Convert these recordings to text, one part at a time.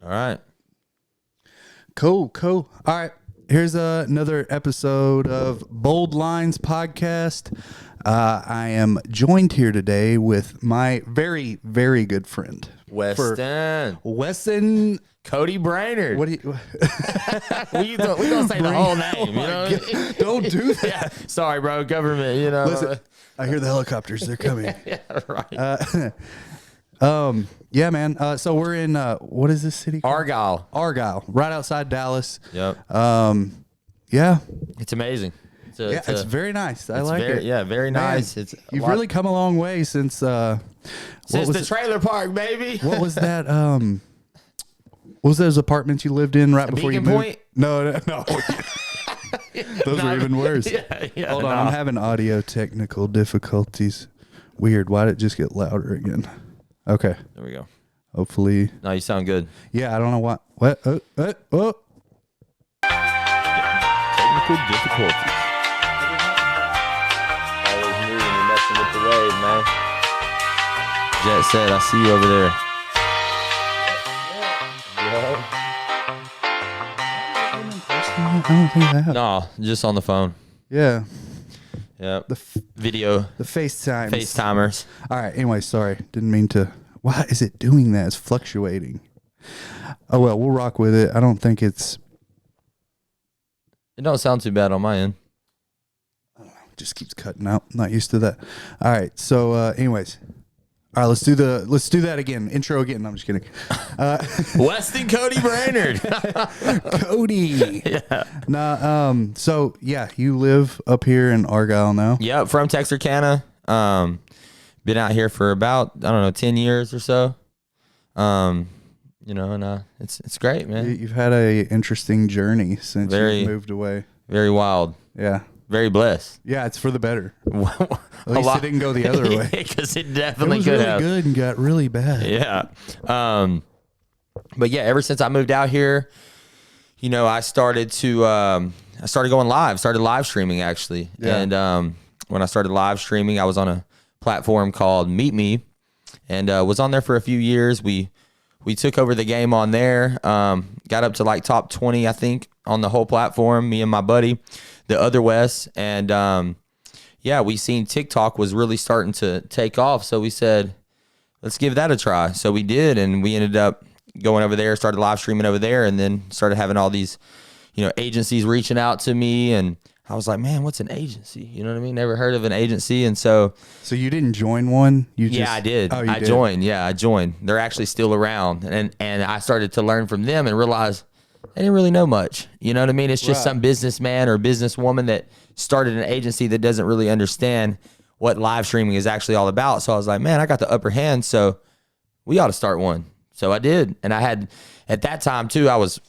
All right. Cool. All right. Here's another episode of Bold Lines Podcast. I am joined here today with my very, very good friend. Weston Cody Brainard. What do you... we gonna say the whole name, you know? Don't do that. Yeah. Sorry, bro. Government, you know. Listen, I hear the helicopters. They're coming. Yeah, right. Yeah, man. So we're in, what is this city called? Argyle, right outside Dallas. Yep. Yeah. It's amazing. It's very nice. I like it. Yeah, very nice. You've really come a long way since the trailer park, baby. What was that? What was those apartments you lived in right before you moved? Point? No. Those were even worse. Yeah, Hold on, I'm having audio technical difficulties. Weird. Why did it just get louder again? Okay. There we go. Hopefully. No, you sound good. Yeah, I don't know what. What? Oh. Technical difficulties. Always moving and messing with the wave, man. Jet said, I see you over there. I don't think I have. No, just on the phone. Yeah. Yeah. The video. The FaceTimers. All right. Anyway, sorry. Didn't mean to. Why is it doing that? It's fluctuating. Oh, well, we'll rock with it. I don't think it's. It don't sound too bad on my end. I don't know. It just keeps cutting out. Not used to that. All right. So, anyways. All right, let's do that again. Intro again. No, I'm just kidding. Weston Cody Brainard. Cody. Yeah. Nah, so yeah, you live up here in Argyle now. Yep, from Texarkana. Been out here for about, 10 years or so. And it's great, man. You've had a interesting journey since you moved away. Very wild. Yeah. Very blessed. Yeah, it's for the better. At A least lot. It didn't go the other way. Because it It definitely was could really have. good and got really bad. Yeah. But yeah, ever since I moved out here, I started going live, started live streaming actually. Yeah. And when I started live streaming, I was on a platform called Meet Me and was on there for a few years. We took over the game on there, got up to like top 20, I think, on the whole platform, me and my buddy, the other Wes. And we seen TikTok was really starting to take off. So we said, let's give that a try. So we did, and we ended up going over there, started live streaming over there, and then started having all these, agencies reaching out to me. And I was like, man, what's an agency? You know what I mean? Never heard of an agency. And so you didn't join one? I did. Oh, you did? Joined. Yeah, I joined. They're actually still around. And I started to learn from them and realize they didn't really know much. You know what I mean? It's just some businessman or businesswoman that started an agency that doesn't really understand what live streaming is actually all about. So I was like, man, I got the upper hand, so we ought to start one. So I did. And I had, at that time too, I was,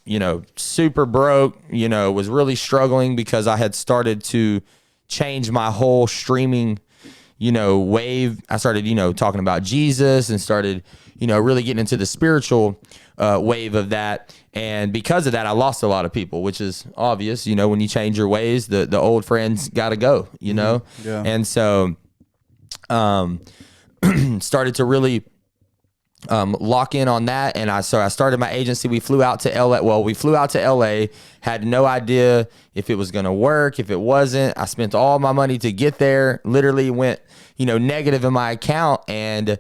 super broke, was really struggling because I had started to change my whole streaming, wave. I started, talking about Jesus and started, really getting into the spiritual wave of that. And because of that, I lost a lot of people, which is obvious. When you change your ways, the old friends got to go, Yeah. And so started to really lock in on that. And I started my agency. We flew out to LA. Well, we flew out to LA, had no idea if it was going to work, if it wasn't. I spent all my money to get there, literally went, negative in my account, and,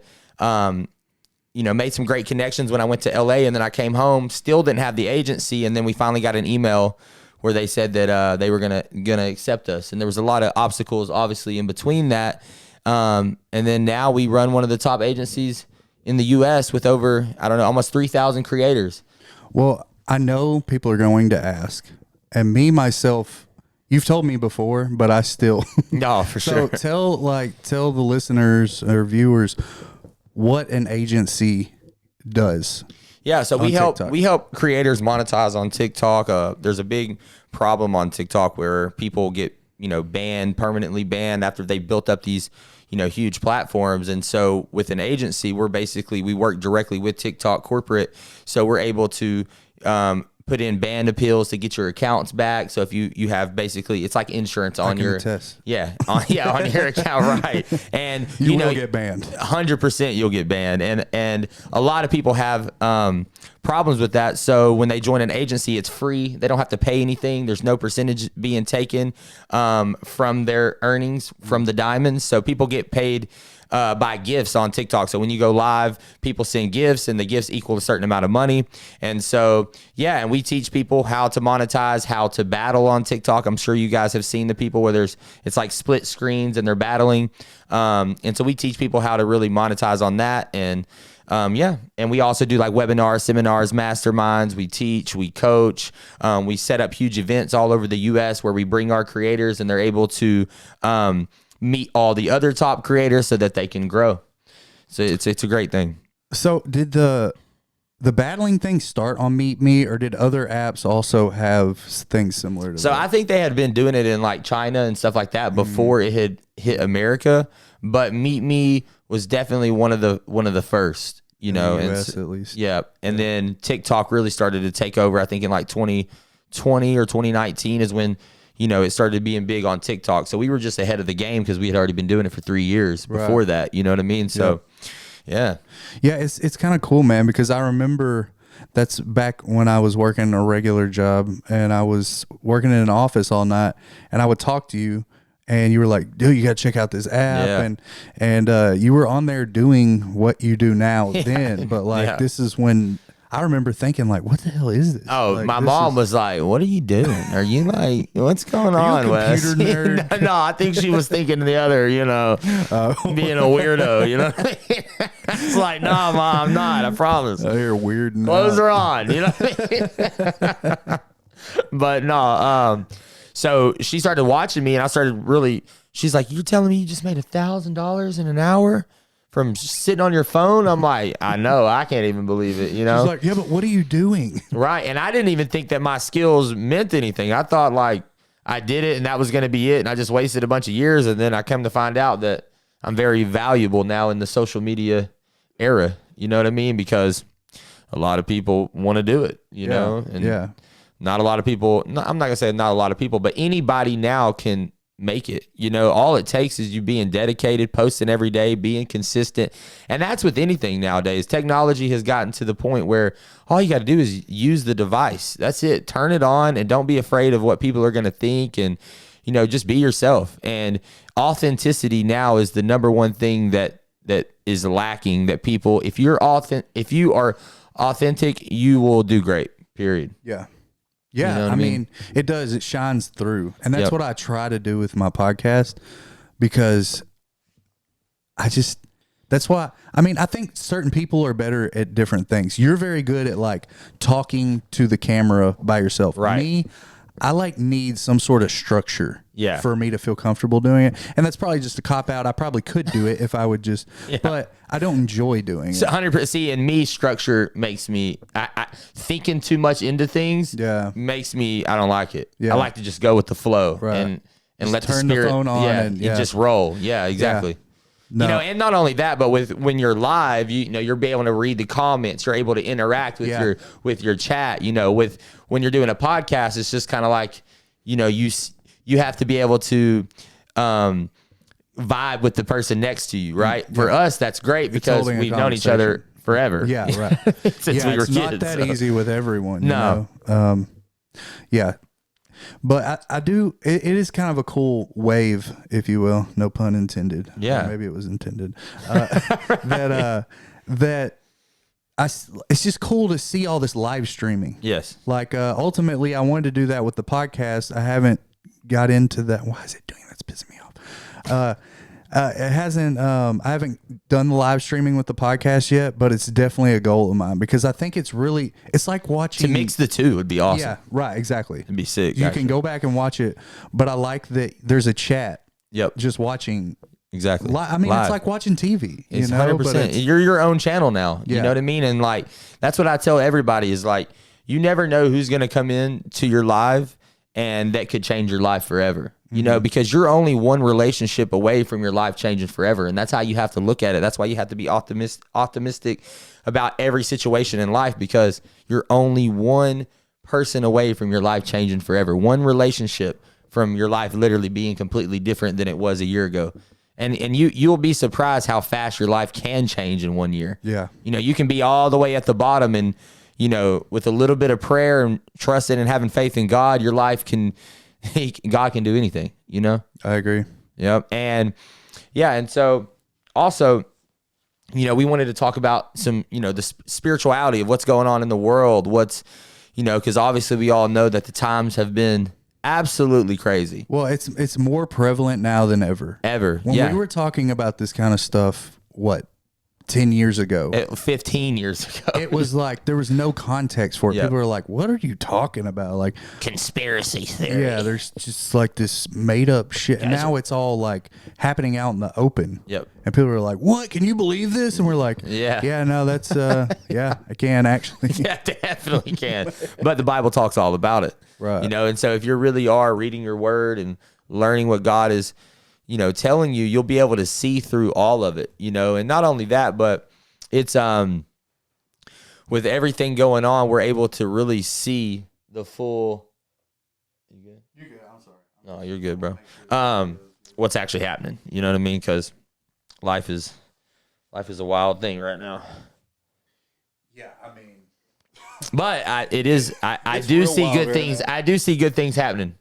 made some great connections when I went to LA. And then I came home, still didn't have the agency. And then we finally got an email where they said that they were gonna accept us. And there was a lot of obstacles, obviously, in between that. And then now we run one of the top agencies in the U.S. with over, almost 3,000 creators. Well, I know people are going to ask, and me, myself, you've told me before, but I still. No, for sure. So tell the listeners or viewers what an agency does. Yeah, so we help creators monetize on TikTok. There's a big problem on TikTok where people get, permanently banned after they built up these, huge platforms. And so with an agency, we work directly with TikTok corporate. So we're able to put in band appeals to get your accounts back. So if you have basically, it's like insurance on your attest. on your account, right? And you will get banned. 100% you'll get banned, and a lot of people have problems with that. So when they join an agency, it's free. They don't have to pay anything. There's no percentage being taken from their earnings from the diamonds. So people get paid by gifts on TikTok. So when you go live, people send gifts, and the gifts equal a certain amount of money. And so, yeah, and we teach people how to monetize, how to battle on TikTok. I'm sure you guys have seen the people where it's like split screens and they're battling. And so we teach people how to really monetize on that. And and we also do like webinars, seminars, masterminds. We teach, we coach, we set up huge events all over the US where we bring our creators and they're able to meet all the other top creators so that they can grow. So it's a great thing. So did the battling thing start on Meet Me, or did other apps also have things similar to So that? I think they had been doing it in like China and stuff like that before it had hit America, but Meet Me was definitely one of the first, you know, in the and US at least. Yeah. And then TikTok really started to take over. I think in like 2020 or 2019 is when, you know, it started being big on TikTok. So we were just ahead of the game because we had already been doing it for 3 years before that. You know what I mean? So, yeah. Yeah, it's kind of cool, man, because I remember that's back when I was working a regular job and I was working in an office all night, and I would talk to you and you were like, dude, you got to check out this app. And you were on there doing what you do now then. But like, this is when I remember thinking, like, what the hell is this? Oh, like, my mom was like, what are you doing? Are you like, what's going on, Wes? Computer nerd? No, I think she was thinking the other, you know, being a weirdo, you know what I mean? It's like, no, Mom, I'm not, I promise. Oh, you're weird. Clothes are on, you know what I mean? But no, so she started watching me and I started really, she's like, you're telling me you just made $1,000 in an hour from sitting on your phone? I'm like, I know, I can't even believe it, you know? She's like, yeah, but what are you doing? Right. And I didn't even think that my skills meant anything. I thought like I did it and that was going to be it. And I just wasted a bunch of years. And then I come to find out that I'm very valuable now in the social media era. You know what I mean? Because a lot of people want to do it, you know? And not a lot of people, I'm not going to say not a lot of people, but anybody now can make it. You know, all it takes is you being dedicated, posting every day, being consistent. And that's with anything nowadays. Technology has gotten to the point where all you got to do is use the device. That's it. Turn it on and don't be afraid of what people are going to think, and, you know, just be yourself. And authenticity now is the number one thing that is lacking, that people, if you are authentic, you will do great, period. Yeah. Yeah, you know what I mean, it does. It shines through. And that's what I try to do with my podcast, because that's why, I mean, I think certain people are better at different things. You're very good at like talking to the camera by yourself. Right. Me, I need some sort of structure for me to feel comfortable doing it. And that's probably just a cop out. I probably could do it if I would just, but I don't enjoy doing it. 100%. See, and me, structure makes me, I thinking too much into things makes me, I don't like it. I like to just go with the flow and just let turn the spirit, the phone on and just roll. Yeah, exactly. No. You know, and not only that, but when you're live, you know, you're able to read the comments, you're able to interact with your chat. You know, when you're doing a podcast, it's just kind of like, you know, you have to be able to vibe with the person next to you, right? For us, that's great because we've known each other forever. Yeah, right. Since we were it's kids, not that easy with everyone. No. You know? Yeah. But I do. It is kind of a cool wave, if you will. No pun intended. Yeah, or maybe it was intended. It's just cool to see all this live streaming. Yes. Like ultimately, I wanted to do that with the podcast. I haven't got into that. Why is it doing that? It's pissing me off. It hasn't. I haven't done the live streaming with the podcast yet, but it's definitely a goal of mine, because I think it's like watching. To mix the two would be awesome. Yeah, right. Exactly. It'd be sick. You can go back and watch it, but I like that there's a chat. Yep. Just watching. Exactly. I mean, live. It's like watching TV. It's you know, 100%. You're your own channel now. You know what I mean? And like, that's what I tell everybody is like, you never know who's going to come in to your live and that could change your life forever. You know, because you're only one relationship away from your life changing forever. And that's how you have to look at it. That's why you have to be optimistic about every situation in life, because you're only one person away from your life changing forever. One relationship from your life literally being completely different than it was a year ago. And you'll be surprised how fast your life can change in 1 year. Yeah. You can be all the way at the bottom, and with a little bit of prayer and trusting and having faith in God, your life God can do anything. I agree. Yep. And so also, we wanted to talk about some, the spirituality of what's going on in the world. Because obviously we all know that the times have been absolutely crazy. Well, it's more prevalent now than ever. When we were talking about this kind of stuff, 10 years ago, 15 years ago, it was like there was no context for it. Yep. People were like, what are you talking about? Like conspiracy theory. Yeah, there's just like this made up shit. And now it's all like happening out in the open. Yep. And people are like, what? Can you believe this? And we're like, yeah, no, that's yeah, I can actually. Yeah, definitely can. But the Bible talks all about it. Right. And so if you really are reading your word and learning what God is telling you, you'll be able to see through all of it, and not only that, but it's, with everything going on, we're able to really see the full. You good? You're good. I'm sorry. No, you're good, bro. What's actually happening? You know what I mean? Because life is a wild thing right now. Yeah. I mean, but I do see good things. Right, I do see good things happening.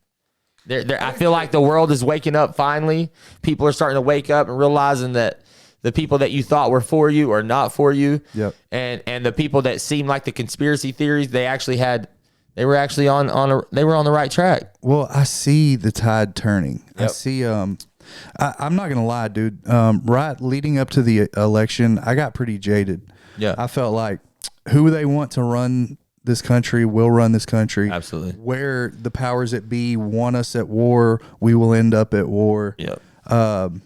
I feel like the world is waking up finally. People are starting to wake up and realizing that the people that you thought were for you are not for you. Yep. And the people that seem like the conspiracy theories, they were actually on the right track. Well, I see the tide turning. Yep. I see I'm not gonna lie, dude. Right leading up to the election, I got pretty jaded. Yeah. I felt like who they want to run this country will run this country. Absolutely. Where the powers that be want us at war, we will end up at war. Yep. And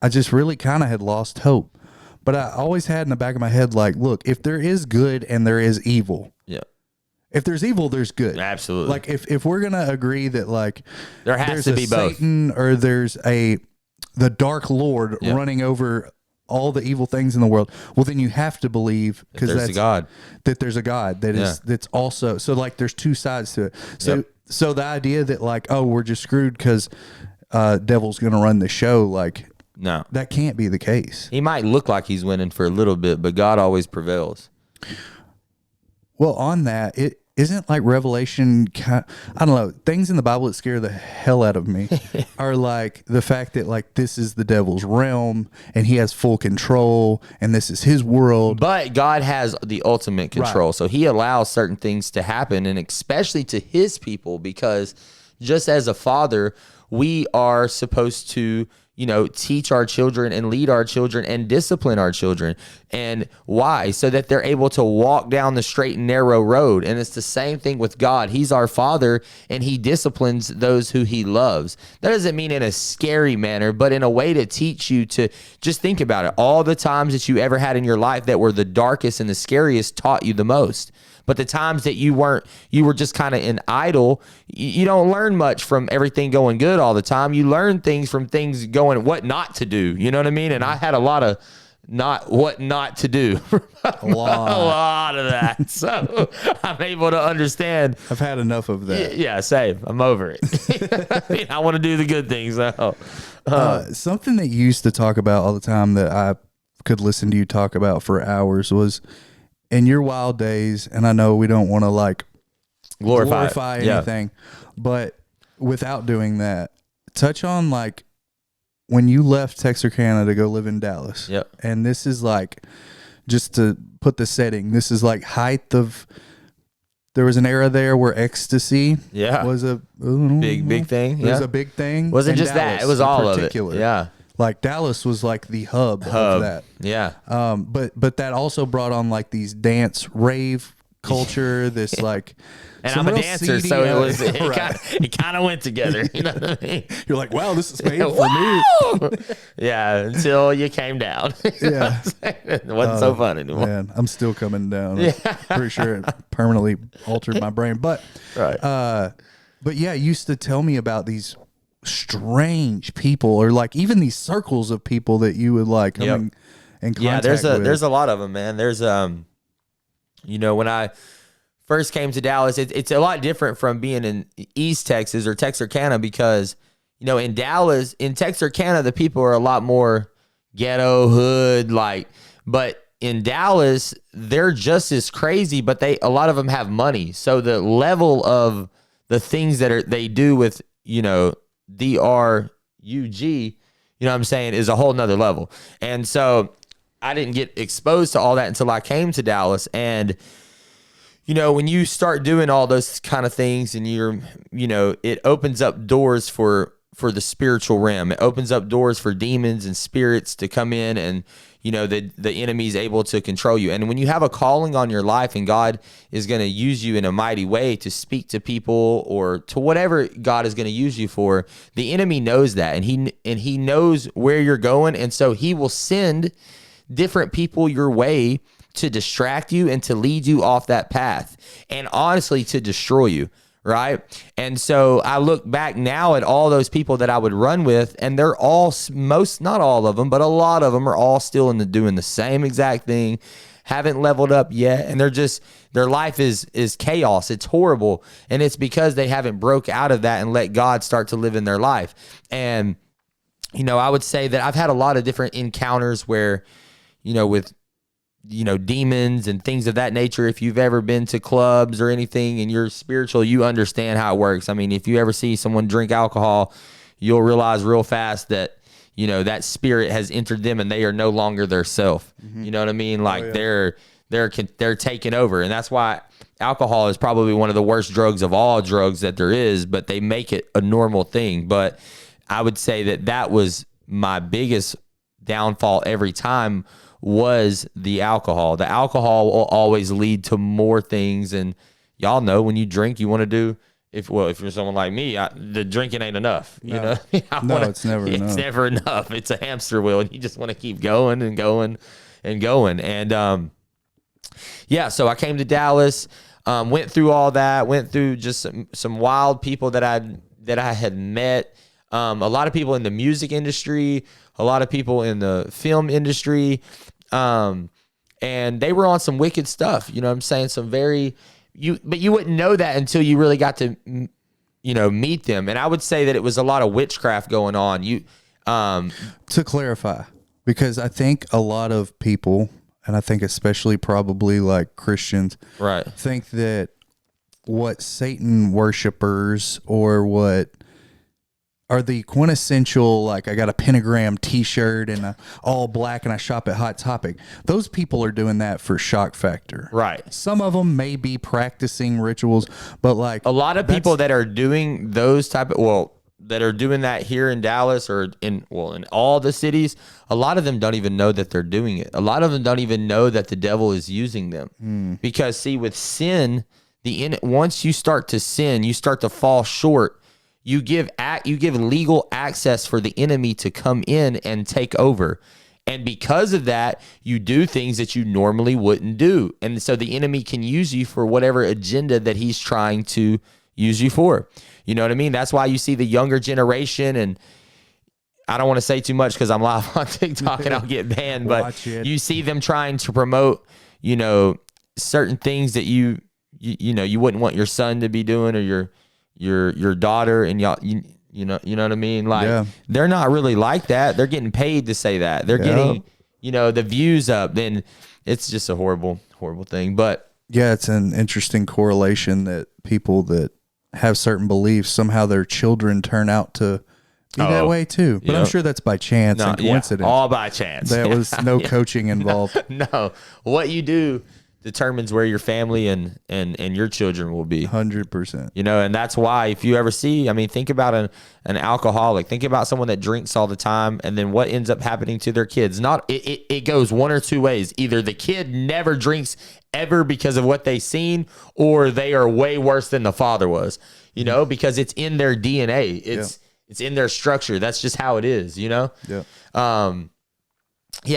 I just really kind of had lost hope. But I always had in the back of my head, like, look, if there is good and there is evil. Yeah. If there's evil, there's good. Absolutely. Like if we're gonna agree that like there has to be both, Satan or there's the Dark Lord running over all the evil things in the world, well then you have to believe because there's a God, that there's a God that is that's also, so like there's two sides to it. So the idea that like, oh, we're just screwed because devil's gonna run the show, like, no, that can't be the case. He might look like he's winning for a little bit, but God always prevails. Well, on that, it isn't like Revelation. I don't know. Things in the Bible that scare the hell out of me are like the fact that like this is the devil's realm and he has full control and this is his world. But God has the ultimate control. Right. So he allows certain things to happen, and especially to his people, because just as a father, we are supposed to, teach our children and lead our children and discipline our children. And why? So that they're able to walk down the straight and narrow road. And it's the same thing with God. He's our father and he disciplines those who he loves. That doesn't mean in a scary manner, but in a way to teach you to just think about it. All the times that you ever had in your life that were the darkest and the scariest taught you the most. But the times that you were just kind of in idle, you don't learn much from everything going good all the time. You learn things from things going, what not to do. You know what I mean? And I had a lot of what not to do. a lot of that. So I'm able to understand. I've had enough of that. Yeah, same. I'm over it. I want to do the good things though. Something that you used to talk about all the time that I could listen to you talk about for hours was, in your wild days, and I know we don't want to like glorify anything, but without doing that, touch on like when you left Texarkana to go live in Dallas. Yep. And this is like, just to put the setting, this is like height of, there was an era there where ecstasy was a big thing. It was a big thing. Wasn't just Dallas, that, it was all of it. Yeah. Like Dallas was like the hub of that. Yeah. But that also brought on like these dance rave culture, this like, and I'm a dancer, so it kind of went together. You know what I mean? You're like, wow, this is made for me. Yeah, until you came down. Yeah. It wasn't so fun anymore. Man, I'm still coming down. I'm pretty sure it permanently altered my brain. But but yeah, you used to tell me about these strange people, or like even these circles of people that you would like come in contact with. There's a lot of them, man. There's when I first came to Dallas, it's a lot different from being in East Texas or Texarkana because, in Dallas, in Texarkana, the people are a lot more ghetto hood, but in Dallas, they're just as crazy, but a lot of them have money. So the level of the things that they do with, DRUG, what I'm saying, is a whole nother level. And so I didn't get exposed to all that until I came to Dallas. And, when you start doing all those kind of things and it opens up doors for the spiritual realm. It opens up doors for demons and spirits to come in, and the enemy's able to control you. And when you have a calling on your life and God is going to use you in a mighty way to speak to people or to whatever God is going to use you for, the enemy knows that, and he knows where you're going, and so he will send different people your way to distract you and to lead you off that path, and honestly to destroy you. Right. And so I look back now at all those people that I would run with, and they're all, not all of them, but a lot of them are all still doing the same exact thing, haven't leveled up yet. And their life is chaos. It's horrible. And it's because they haven't broke out of that and let God start to live in their life. And, I would say that I've had a lot of different encounters where, with demons and things of that nature. If you've ever been to clubs or anything and you're spiritual, you understand how it works. I mean, if you ever see someone drink alcohol, you'll realize real fast that, that spirit has entered them and they are no longer their self. Mm-hmm. You know what I mean? Like they're taking over. And that's why alcohol is probably one of the worst drugs of all drugs that there is, but they make it a normal thing. But I would say that was my biggest downfall every time, was the alcohol. The alcohol will always lead to more things. And y'all know when you drink, you want to do, if you're someone like me, the drinking ain't enough. No. It's never enough. It's never enough. It's a hamster wheel, and you just want to keep going and going and going. And so I came to Dallas, went through all that, went through just some wild people that I had met. A lot of people in the music industry, a lot of people in the film industry. And they were on some wicked stuff, you know what I'm saying? But you wouldn't know that until you really got to, meet them. And I would say that it was a lot of witchcraft going on. To clarify, because I think a lot of people, and I think especially probably like Christians, right, think that what Satan worshipers or what are the quintessential, like, I got a pentagram t-shirt and a all black and I shop at Hot Topic. Those people are doing that for shock factor. Right. Some of them may be practicing rituals, but like a lot of people that are doing those that are doing that here in Dallas or in all the cities, a lot of them don't even know that they're doing it. A lot of them don't even know that the devil is using them. Because see, with sin, once you start to sin, you start to fall short. You give legal access for the enemy to come in and take over. And because of that, you do things that you normally wouldn't do. And so the enemy can use you for whatever agenda that he's trying to use you for. You know what I mean? That's why you see the younger generation, and I don't want to say too much because I'm live on TikTok and I'll get banned, but you see them trying to promote, certain things that you wouldn't want your son to be doing, or your daughter, and y'all, you know what I mean? Like, they're not really like that. They're getting paid to say that. They're getting, the views up. Then it's just a horrible, horrible thing. But yeah, it's an interesting correlation that people that have certain beliefs, somehow their children turn out to be that way too. But I'm sure that's by chance and coincidence. All by chance. There was no coaching involved. No. What you do determines where your family and your children will be. 100%. And that's why if you ever see, think about an alcoholic, think about someone that drinks all the time, and then what ends up happening to their kids. It goes one or two ways. Either the kid never drinks ever because of what they've seen, or they are way worse than the father was, because it's in their DNA. It's in their structure. That's just how it is, Yeah.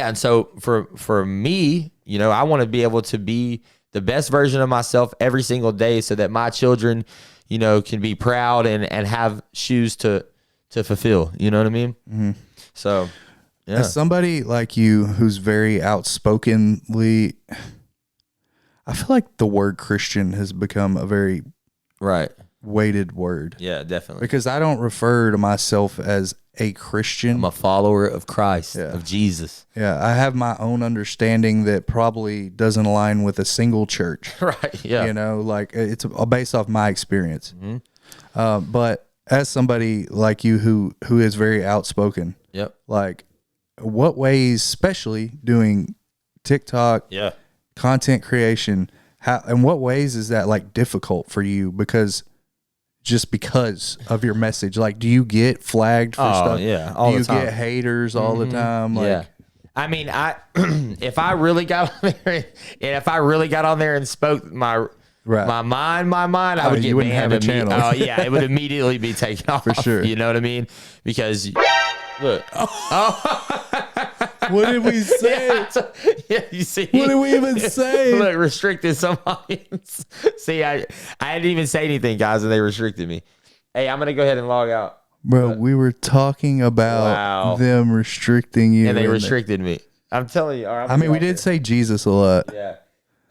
And so for me, I want to be able to be the best version of myself every single day so that my children, can be proud and have shoes to fulfill. You know what I mean? Mm-hmm. So, yeah. As somebody like you who's very outspokenly, I feel like the word Christian has become a very Right. weighted word. Yeah, definitely. Because I don't refer to myself as a Christian. I'm a follower of Christ, Yeah. of Jesus. Yeah, I have my own understanding that probably doesn't align with a single church. Right. Yeah. You know, like it's based off my experience. Mm-hmm. But as somebody like you who is very outspoken, Yep. like what ways, especially doing TikTok, Yeah. content creation, how in what ways is that like difficult for you? Because of your message, like, do you get flagged for stuff? Yeah, all do the you time. get haters all the time? Like, Yeah. I mean, if I really got on there and spoke my mind, I would get you wouldn't banned. have a channel. Oh yeah, it would immediately be taken off. For sure. You know what I mean? Because look. what did we say? Yeah, you see. What did we even say? Look, restricted some audience. See, I didn't even say anything, guys, and they restricted me. Hey, I'm gonna go ahead and log out. Bro, we were talking about them restricting you. And they restricted me. I'm telling you. All right, I mean, we did say Jesus a lot. Yeah.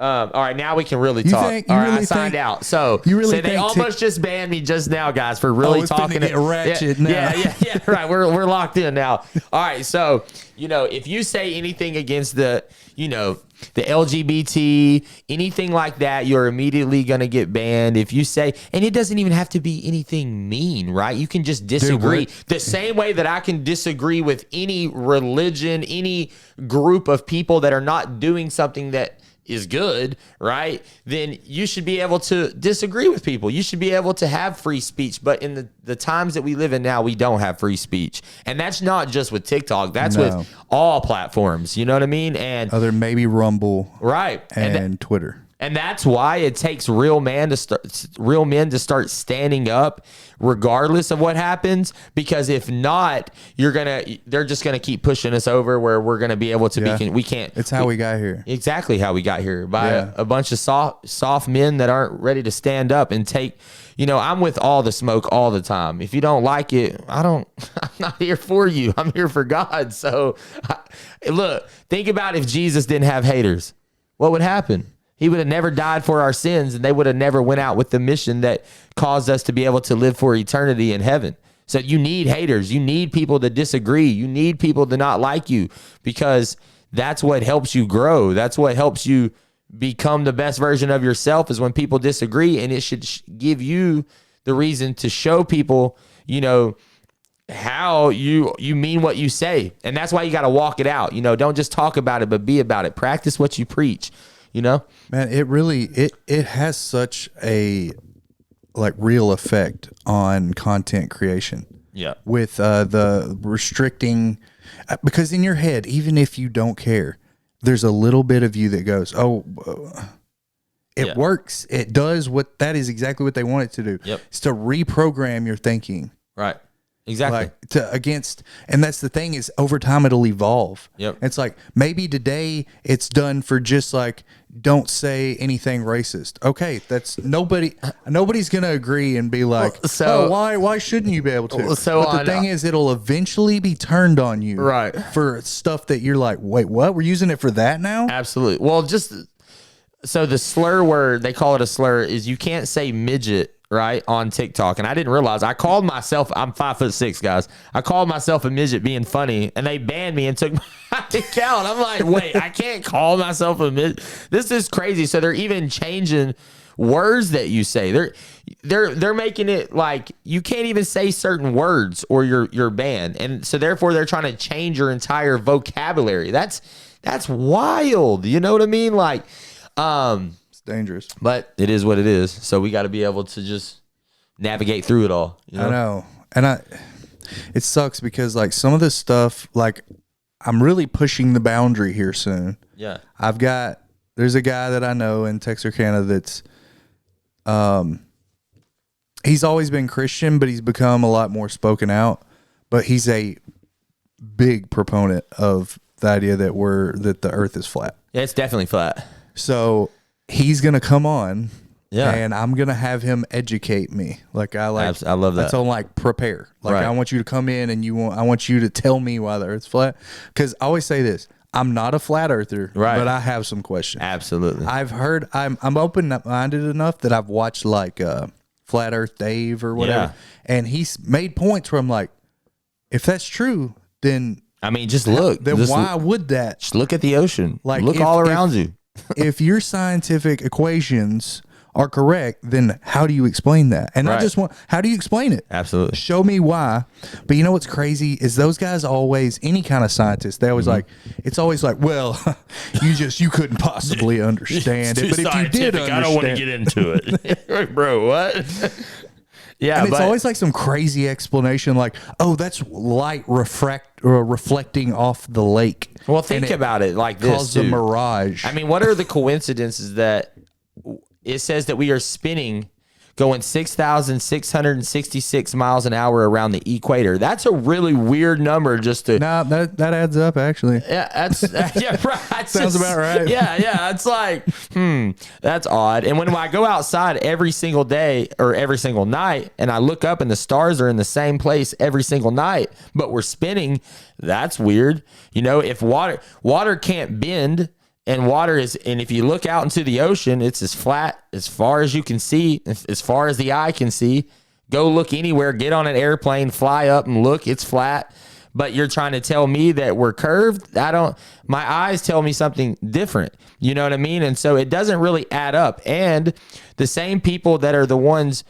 All right, now we can really talk. I signed out. So they almost just banned me just now, guys, for really talking. Get ratchet now. Yeah. Right, we're locked in now. All right, so if you say anything against the LGBT, anything like that, you're immediately gonna get banned. If you say, and it doesn't even have to be anything mean, right? You can just disagree. The same way that I can disagree with any religion, any group of people that are not doing something that is good, right? Then you should be able to disagree with people. You should be able to have free speech. But in the times that we live in now, we don't have free speech. And that's not just with TikTok. That's with all platforms. You know what I mean? And other maybe Rumble. Right. And Twitter. And that's why it takes real men to start standing up regardless of what happens, because if not, they're just gonna keep pushing us over where we're gonna be able to we can't. It's how we got here. Exactly how we got here, by a bunch of soft men that aren't ready to stand up and take. I'm with all the smoke all the time. If you don't like it, I'm not here for you. I'm here for God. So look, think about if Jesus didn't have haters, what would happen? He would have never died for our sins, and they would have never went out with the mission that caused us to be able to live for eternity in heaven. So you need haters. You need people to disagree. You need people to not like you, because that's what helps you grow. That's what helps you become the best version of yourself, is when people disagree, and it should give you the reason to show people, how you mean what you say. And that's why you got to walk it out. Don't just talk about it, but be about it. Practice what you preach. Man, it really it has such a real effect on content creation. Yeah. With the restricting, because in your head, even if you don't care, there's a little bit of you that goes, it works. It does that is exactly what they want it to do. Yep. It's to reprogram your thinking. Right. Exactly. And that's the thing, is over time it'll evolve. Yep. It's like maybe today it's done for just don't say anything racist. Okay, that's nobody's gonna agree and be like, why shouldn't you be able to? But the thing is, it'll eventually be turned on you, right, for stuff that you're like, wait, what? We're using it for that now? Absolutely. Well, so the slur word, they call it a slur, is you can't say midget, right, on TikTok. And I didn't realize, I'm 5'6", guys. I called myself a midget being funny, and they banned me and took my account. I'm like, wait, I can't call myself a midget. This is crazy. So they're even changing words that you say. They're making it like you can't even say certain words or you're banned. And so therefore they're trying to change your entire vocabulary. That's wild. You know what I mean? Like, dangerous, but it is what it is. So we got to be able to just navigate through it all. I know. And it sucks because some of this stuff, I'm really pushing the boundary here soon. Yeah. There's a guy that I know in Texarkana that's, he's always been Christian, but he's become a lot more spoken out, but he's a big proponent of the idea that the earth is flat. Yeah, it's definitely flat. So he's going to come on, yeah, and I'm going to have him educate me. I love that. So prepare. Right. I want you to come in and I want you to tell me why the earth's flat. Because I always say this, I'm not a flat earther, Right. but I have some questions. Absolutely. I've heard I'm open-minded enough that I've watched like Flat Earth Dave or whatever, and he's made points where I'm like, if that's true, then I mean, just look. then Just why would that? Just look at the ocean. Like, Look if- all if- around you. If your scientific equations are correct, then how do you explain that? And I Right. just want, how do you explain it? Absolutely. Show me why. But you know what's crazy is those guys always, any kind of scientist, they always like, it's always like, well, you couldn't possibly understand it. But if you did understand, I don't want to get into it. Bro, what? Yeah, and it's but always like some crazy explanation, like, "Oh, that's light reflecting off the lake." well, think about it like this Caused a too. mirage. I mean, what are the coincidences that it says that we are spinning going 6,666 miles an hour around the equator? That's a really weird number just to. Nah, that adds up actually. Yeah, that's yeah, right. Sounds about right. Yeah. It's like, that's odd. And when I go outside every single day or every single night and I look up and the stars are in the same place every single night, but we're spinning, that's weird. You know, if water can't bend, and water is, and if you look out into the ocean, it's as flat as far as you can see, as far as the eye can see. Go look anywhere, get on an airplane, fly up and look, it's flat. But you're trying to tell me that we're curved? My eyes tell me something different. You know what I mean? And so it doesn't really add up. And the same people that are the ones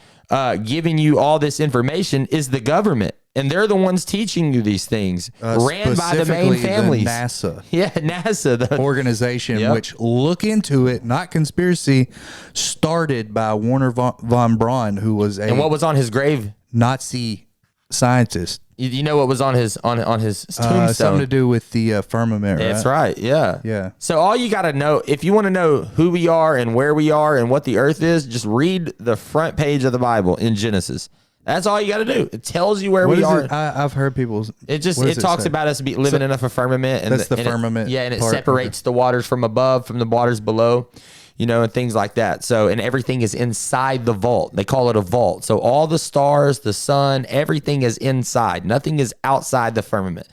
giving you all this information is the government. And they're the ones teaching you these things, ran by the main specifically families. the NASA. Yeah, NASA, the organization, Yep. which, look into it, not conspiracy, started by Werner von Braun, who was a and what was on his grave? Nazi scientist. You know what was on his tombstone? Something to do with the firmament, right? That's right. Yeah. Yeah. So all you got to know, if you want to know who we are and where we are and what the earth is, just read the front page of the Bible in Genesis. That's all you got to do. It tells you where What we is are. it? I've heard people. It just what does talks say? about us living in a firmament, and that's the and firmament and it part. separates the waters from above from the waters below, you know, and things like that. So, and everything is inside the vault. They call it a vault. So all the stars, the sun, everything is inside. Nothing is outside the firmament.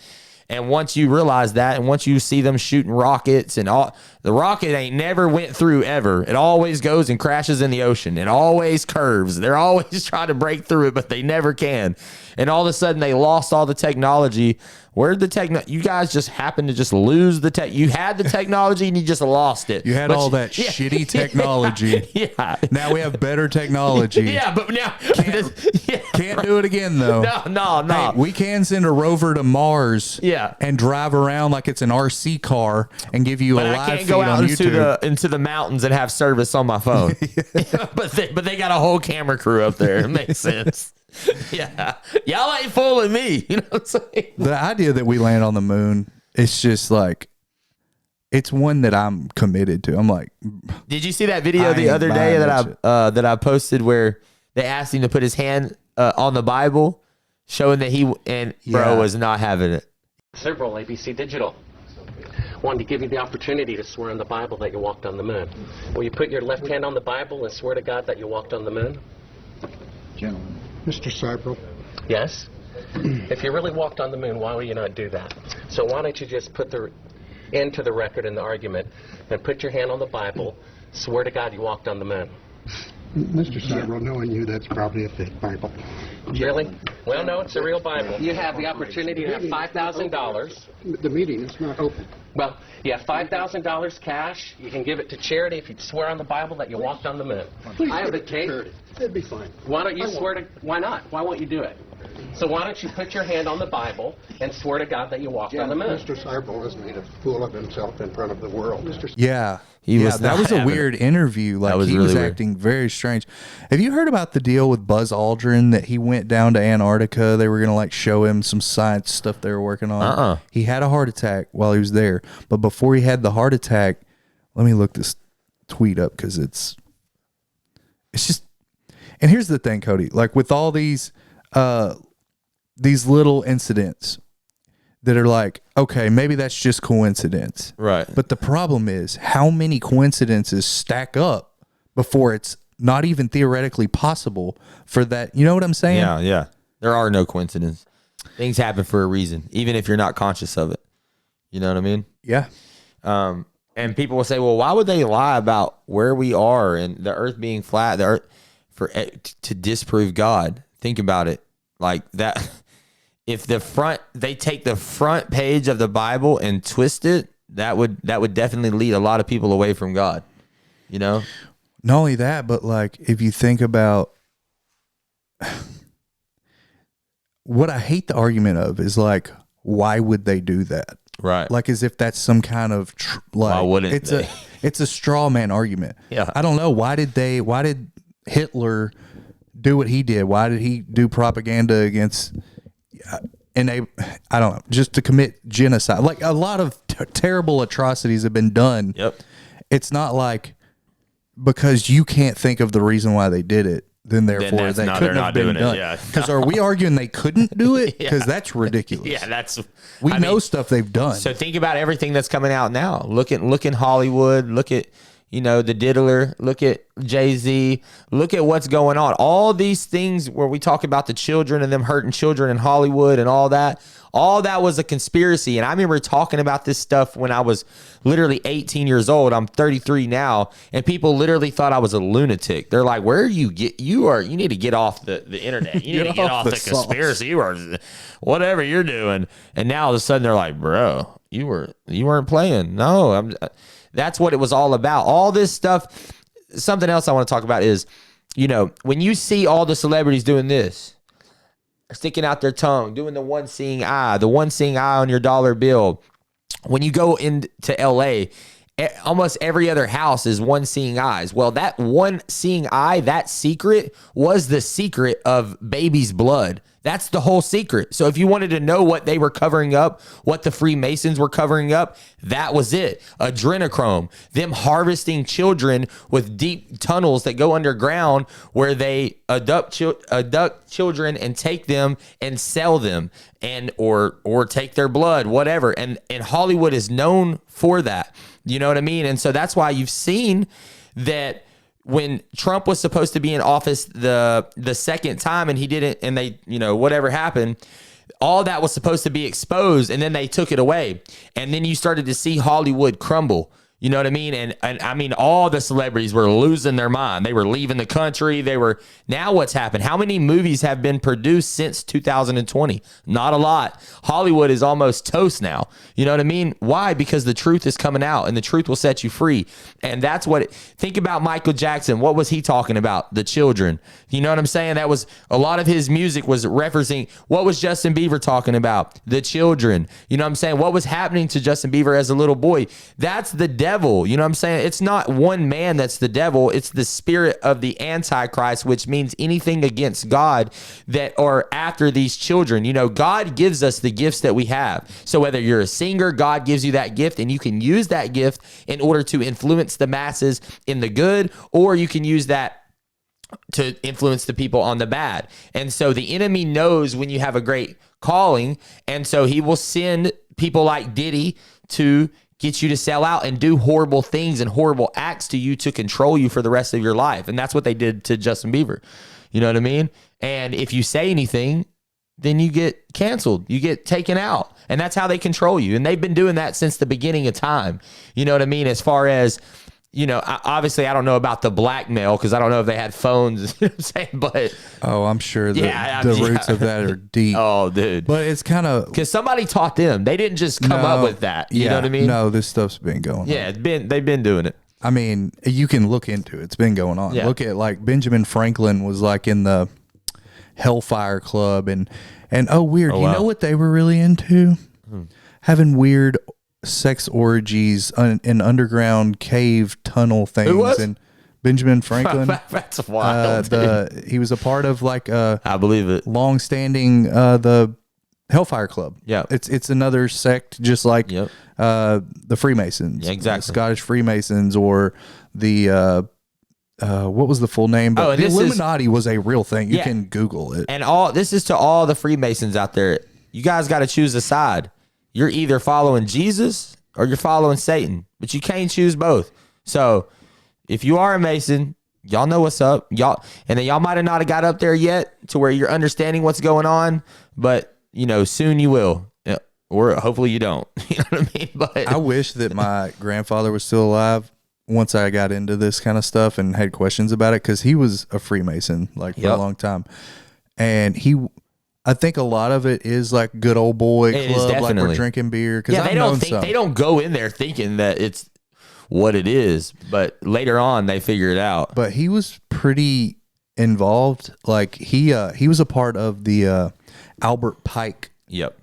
And once you realize that, and once you see them shooting rockets and all, the rocket ain't never went through ever. It always goes and crashes in the ocean. It always curves. They're always trying to break through it, but they never can. And all of a sudden they lost all the technology. Where'd the technology? You guys just happened to just lose the tech. You had the technology and you just lost it. You had But all that shitty technology. Yeah. Now we have better technology. Yeah, but now Can't do it again though. No. Hey, we can send a rover to Mars. Yeah. And drive around like it's an RC car and give you But a I live can't feed go on out YouTube. into the mountains and have service on my phone. but they got a whole camera crew up there. It makes sense. Yeah, y'all ain't fooling me. You know what I'm saying? The idea that we land on the moon, it's just like, it's one that I'm committed to. I'm like, Did you see that video I the ain't other day buying that I posted where they asked him to put his hand on the Bible, showing that bro Yeah. was not having it. Several ABC Digital wanted to give you the opportunity to swear on the Bible that you walked on the moon. Will you put your left hand on the Bible and swear to God that you walked on the moon? Gentlemen. Mr. Seibel. Yes? If you really walked on the moon, why would you not do that? So why don't you just put the end to the record in the argument and put your hand on the Bible, swear to God you walked on the moon? Mr. Seibel, knowing you, that's probably a fake Bible. Really? Well, no, it's a real Bible. You have the opportunity to have $5,000. The meeting is not open. Well, you have $5,000 cash. You can give it to charity if you swear on the Bible that you walked on the moon. Please I have give the it to tape. charity. It'd be fine. Why don't you I won't. swear to? Why not? Why won't you do it? So why don't you put your hand on the Bible and swear to God that you walked on the moon? Mr. Seibel has made a fool of himself in front of the world. Mr. yeah. He yeah, was that not was a having weird interview. Like, was he really was weird. acting very strange. Have you heard about the deal with Buzz Aldrin that he went down to Antarctica? They were going to like show him some science stuff they were working on. He had a heart attack while he was there. But before he had the heart attack, let me look this tweet up because it's just, and here's the thing, Cody, like with all these little incidents that are like, okay, maybe that's just coincidence. Right. But the problem is how many coincidences stack up before it's not even theoretically possible for that. You know what I'm saying? Yeah. There are no coincidences. Things happen for a reason, even if you're not conscious of it. You know what I mean? Yeah. And people will say, well, why would they lie about where we are and the earth being flat, the earth to disprove God? Think about it like that. If they take the front page of the Bible and twist it, that would definitely lead a lot of people away from God. You know? Not only that, but like if you think about what I hate the argument of is like, why would they do that? Right. Like as if that's some kind of why wouldn't it's a straw man argument. Yeah. I don't know. Why did Hitler do what he did? Why did he do propaganda against I don't know, just to commit genocide? Like a lot of terrible atrocities have been done. Yep. It's not like because you can't think of the reason why they did it, then therefore they couldn't have been done. Yeah. Because are we arguing they couldn't do it? Because that's ridiculous. Yeah, we know stuff they've done. So think about everything that's coming out now. Look in Hollywood. Look at the Diddler. Look at Jay-Z. Look at what's going on. All these things where we talk about the children and them hurting children in Hollywood and all that was a conspiracy. And I remember talking about this stuff when I was literally 18 years old. I'm 33 now. And people literally thought I was a lunatic. They're like, where you need to get off the internet. You need to get off the conspiracy. You are whatever you're doing. And now all of a sudden they're like, bro, you weren't playing. No, that's what it was all about. All this stuff. Something else I want to talk about is, when you see all the celebrities doing this, sticking out their tongue, doing the one seeing eye on your dollar bill. When you go into LA, almost every other house is one seeing eyes. Well, that one seeing eye, that secret was the secret of baby's blood. That's the whole secret. So if you wanted to know what they were covering up, what the Freemasons were covering up, that was it. Adrenochrome, them harvesting children with deep tunnels that go underground where they abduct children and take them and sell them or take their blood, whatever. And Hollywood is known for that. You know what I mean? And so that's why you've seen that when Trump was supposed to be in office the second time and he didn't, and they, whatever happened, all that was supposed to be exposed, and then they took it away. And then you started to see Hollywood crumble. You know what I mean? And I mean, all the celebrities were losing their mind. They were leaving the country. Now what's happened? How many movies have been produced since 2020? Not a lot. Hollywood is almost toast now. You know what I mean? Why? Because the truth is coming out and the truth will set you free. And that's think about Michael Jackson. What was he talking about? The children. You know what I'm saying? That was a lot of his music was referencing. What was Justin Bieber talking about? The children. You know what I'm saying? What was happening to Justin Bieber as a little boy? That's the devil. You know what I'm saying? It's not one man that's the devil. It's the spirit of the Antichrist, which means anything against God that are after these children. God gives us the gifts that we have. So whether you're a singer, God gives you that gift and you can use that gift in order to influence the masses in the good, or you can use that to influence the people on the bad. And so the enemy knows when you have a great calling. And so he will send people like Diddy to get you to sell out and do horrible things and horrible acts to you to control you for the rest of your life. And that's what they did to Justin Bieber. You know what I mean? And if you say anything, then you get canceled. You get taken out. And that's how they control you. And they've been doing that since the beginning of time. You know what I mean? As far as, obviously I don't know about the blackmail because I don't know if they had phones, you know what I'm saying? But I'm sure the roots of that are deep. Oh, dude. But it's kind of because somebody taught them. They didn't just come up with that. You know what I mean? No, this stuff's been going on. Yeah, they've been doing it. I mean, you can look into it. It's been going on. Yeah. Look at like Benjamin Franklin was like in the Hellfire Club and weird. You know what they were really into? Having weird sex orgies in underground cave tunnel things. Who was? And Benjamin Franklin. That's wild. He was a part of like I believe it. Long-standing the Hellfire Club. Yeah, it's another sect just like the Freemasons. Yeah, exactly. The Scottish Freemasons or the what was the full name? But the Illuminati was a real thing. You can Google it. And this is to all the Freemasons out there. You guys got to choose a side. You're either following Jesus or you're following Satan, but you can't choose both. So if you are a Mason, y'all know what's up. Y'all might have not got up there yet to where you're understanding what's going on, but soon you will. or hopefully you don't. You know what I mean? But I wish that my grandfather was still alive once I got into this kind of stuff and had questions about it, because he was a Freemason like for a long time. And I think a lot of it is like good old boy club, like we're drinking beer. Yeah, they don't go in there thinking that it's what it is, but later on they figure it out. But he was pretty involved. Like he was a part of the Albert Pike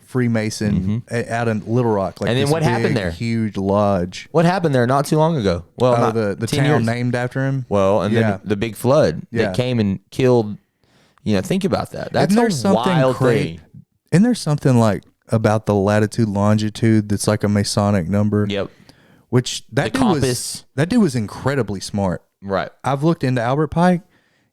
Freemason out in Little Rock. Like, and then what happened there? Huge lodge. What happened there not too long ago? Well, the town named after him. Well, and then the big flood that came and killed. You know, think about that. That's a wild thing. Isn't there something like about the latitude longitude that's like a Masonic number? Yep. Which that dude was incredibly smart. Right. I've looked into Albert Pike.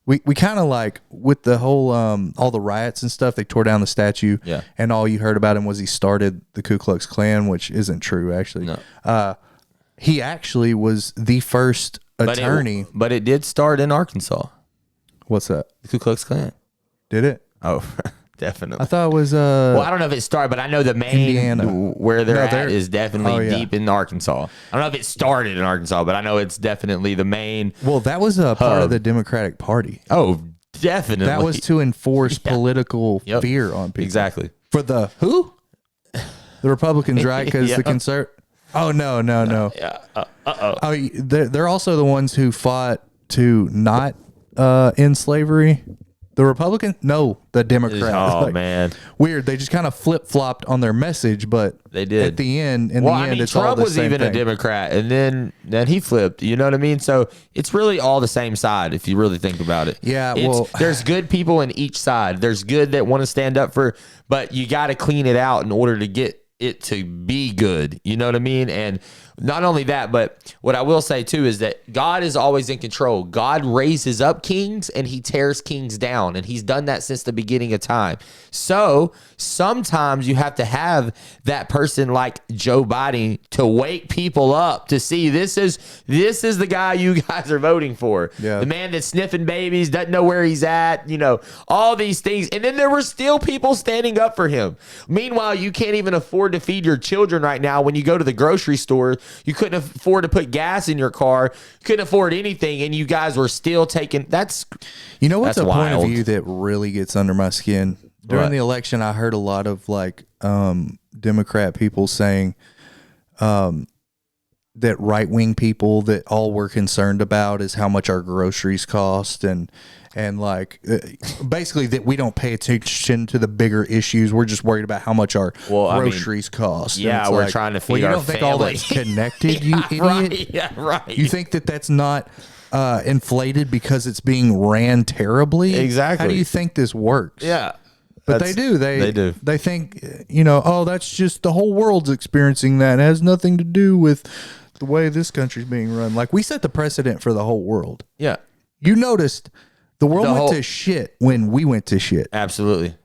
We kind of like with the whole all the riots and stuff, they tore down the statue. Yeah. And all you heard about him was he started the Ku Klux Klan, which isn't true actually. No. He actually was the first attorney. But it did start in Arkansas. What's that? The Ku Klux Klan. Did it? Oh, definitely. I thought it was well, I don't know if it started, but I know the main Indiana. Where they're at is definitely deep in Arkansas. I don't know if it started in Arkansas, but I know it's definitely the main. Well, that was a part of the Democratic Party. Oh, definitely. That was to enforce political fear on people. Exactly. For the who? The Republicans, right? Because the conserv. Oh no. Yeah. Oh, they're also the ones who fought to not end slavery. The Republican? No, the Democrats. Oh, man. Weird. They just kind of flip-flopped on their message, but they did. At the end, it's Trump all the was same even thing. a Democrat, and then he flipped. You know what I mean? So it's really all the same side if you really think about it. Yeah, there's good people in each side. There's good that want to stand up for, but you got to clean it out in order to get it to be good. You know what I mean? And not only that, but what I will say too is that God is always in control. God raises up kings and he tears kings down, and he's done that since the beginning of time. So sometimes you have to have that person like Joe Biden to wake people up to see this is the guy you guys are voting for. Yeah. The man that's sniffing babies, doesn't know where he's at, you know, all these things. And then there were still people standing up for him. Meanwhile, you can't even afford to feed your children right now. When you go to the grocery store, you couldn't afford to put gas in your car, couldn't afford anything, and you guys were still taking. You know what's a point wild. of view that really gets under my skin? During the election, I heard a lot of like Democrat people saying that right-wing people, that all we're concerned about is how much our groceries cost, and like basically that we don't pay attention to the bigger issues. We're just worried about how much our groceries cost. Yeah, we're trying to feed you our don't think all family. that's connected, you idiot? Right, yeah, right. You think that that's not inflated because it's being ran terribly? Exactly. How do you think this works? Yeah. But they do. They do. They think, that's just the whole world's experiencing that. It has nothing to do with the way this country's being run. Like, we set the precedent for the whole world. Yeah. You noticed the world went to shit when we went to shit. Absolutely.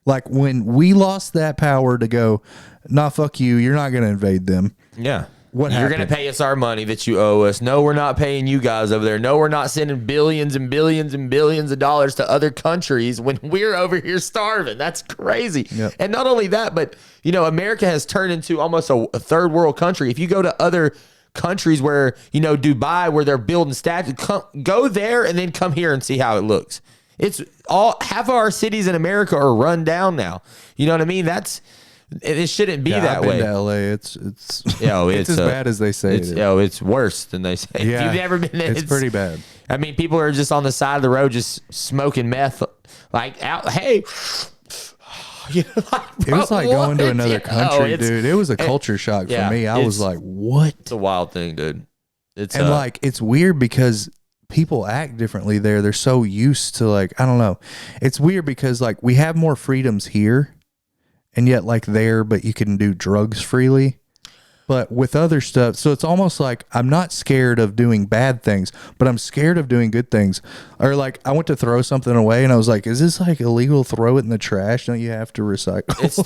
Like, when we lost that power to go, nah, fuck you, you're not going to invade them. Yeah. What You're happened? going to pay us our money that you owe us. No, we're not paying you guys over there. No, we're not sending billions and billions and billions of dollars to other countries when we're over here starving. That's crazy. Yep. And not only that, but, America has turned into almost a third world country. If you go to other countries where, Dubai, where they're building statues, go there and then come here and see how it looks. It's half of our cities in America are run down now. You know what I mean? It shouldn't be that I've been way. to LA. It's it's as bad as they say. It's worse than they say. Yeah, if you've never been there, it's pretty bad. I mean, people are just on the side of the road just smoking meth, like out. Hey, It was like going to another country, dude. It was a culture shock for me. I was like, what? It's a wild thing, dude. It's weird because people act differently there. They're so used to, like, I don't know. It's weird because, like, we have more freedoms here, and yet, like, there, but you can do drugs freely. But with other stuff, so it's almost like I'm not scared of doing bad things, but I'm scared of doing good things. Or like I went to throw something away and I was like, is this like illegal? Throw it in the trash. Don't you have to recycle? It's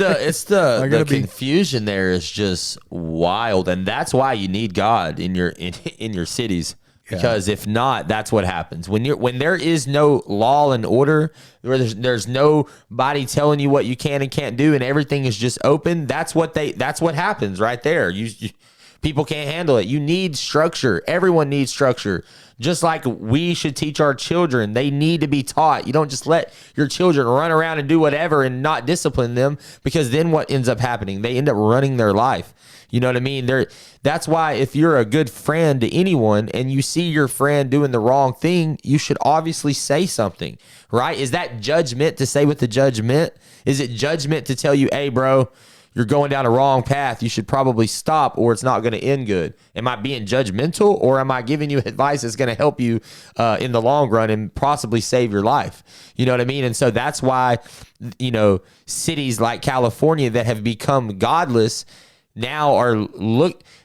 the confusion there is just wild. And that's why you need God in your cities. Because if not, that's what happens. When there is no law and order, where there's nobody telling you what you can and can't do, and everything is just open, that's what happens right there. People can't handle it. You need structure. Everyone needs structure. Just like we should teach our children. They need to be taught. You don't just let your children run around and do whatever and not discipline them, because then what ends up happening? They end up running their life. You know what I mean? That's why if you're a good friend to anyone and you see your friend doing the wrong thing, you should obviously say something, right? Is that judgment to say what the judge meant? Is it judgment to tell you, hey, bro, you're going down a wrong path, you should probably stop or it's not going to end good? Am I being judgmental, or am I giving you advice that's going to help you in the long run and possibly save your life? You know what I mean? And so that's why, cities like California that have become godless now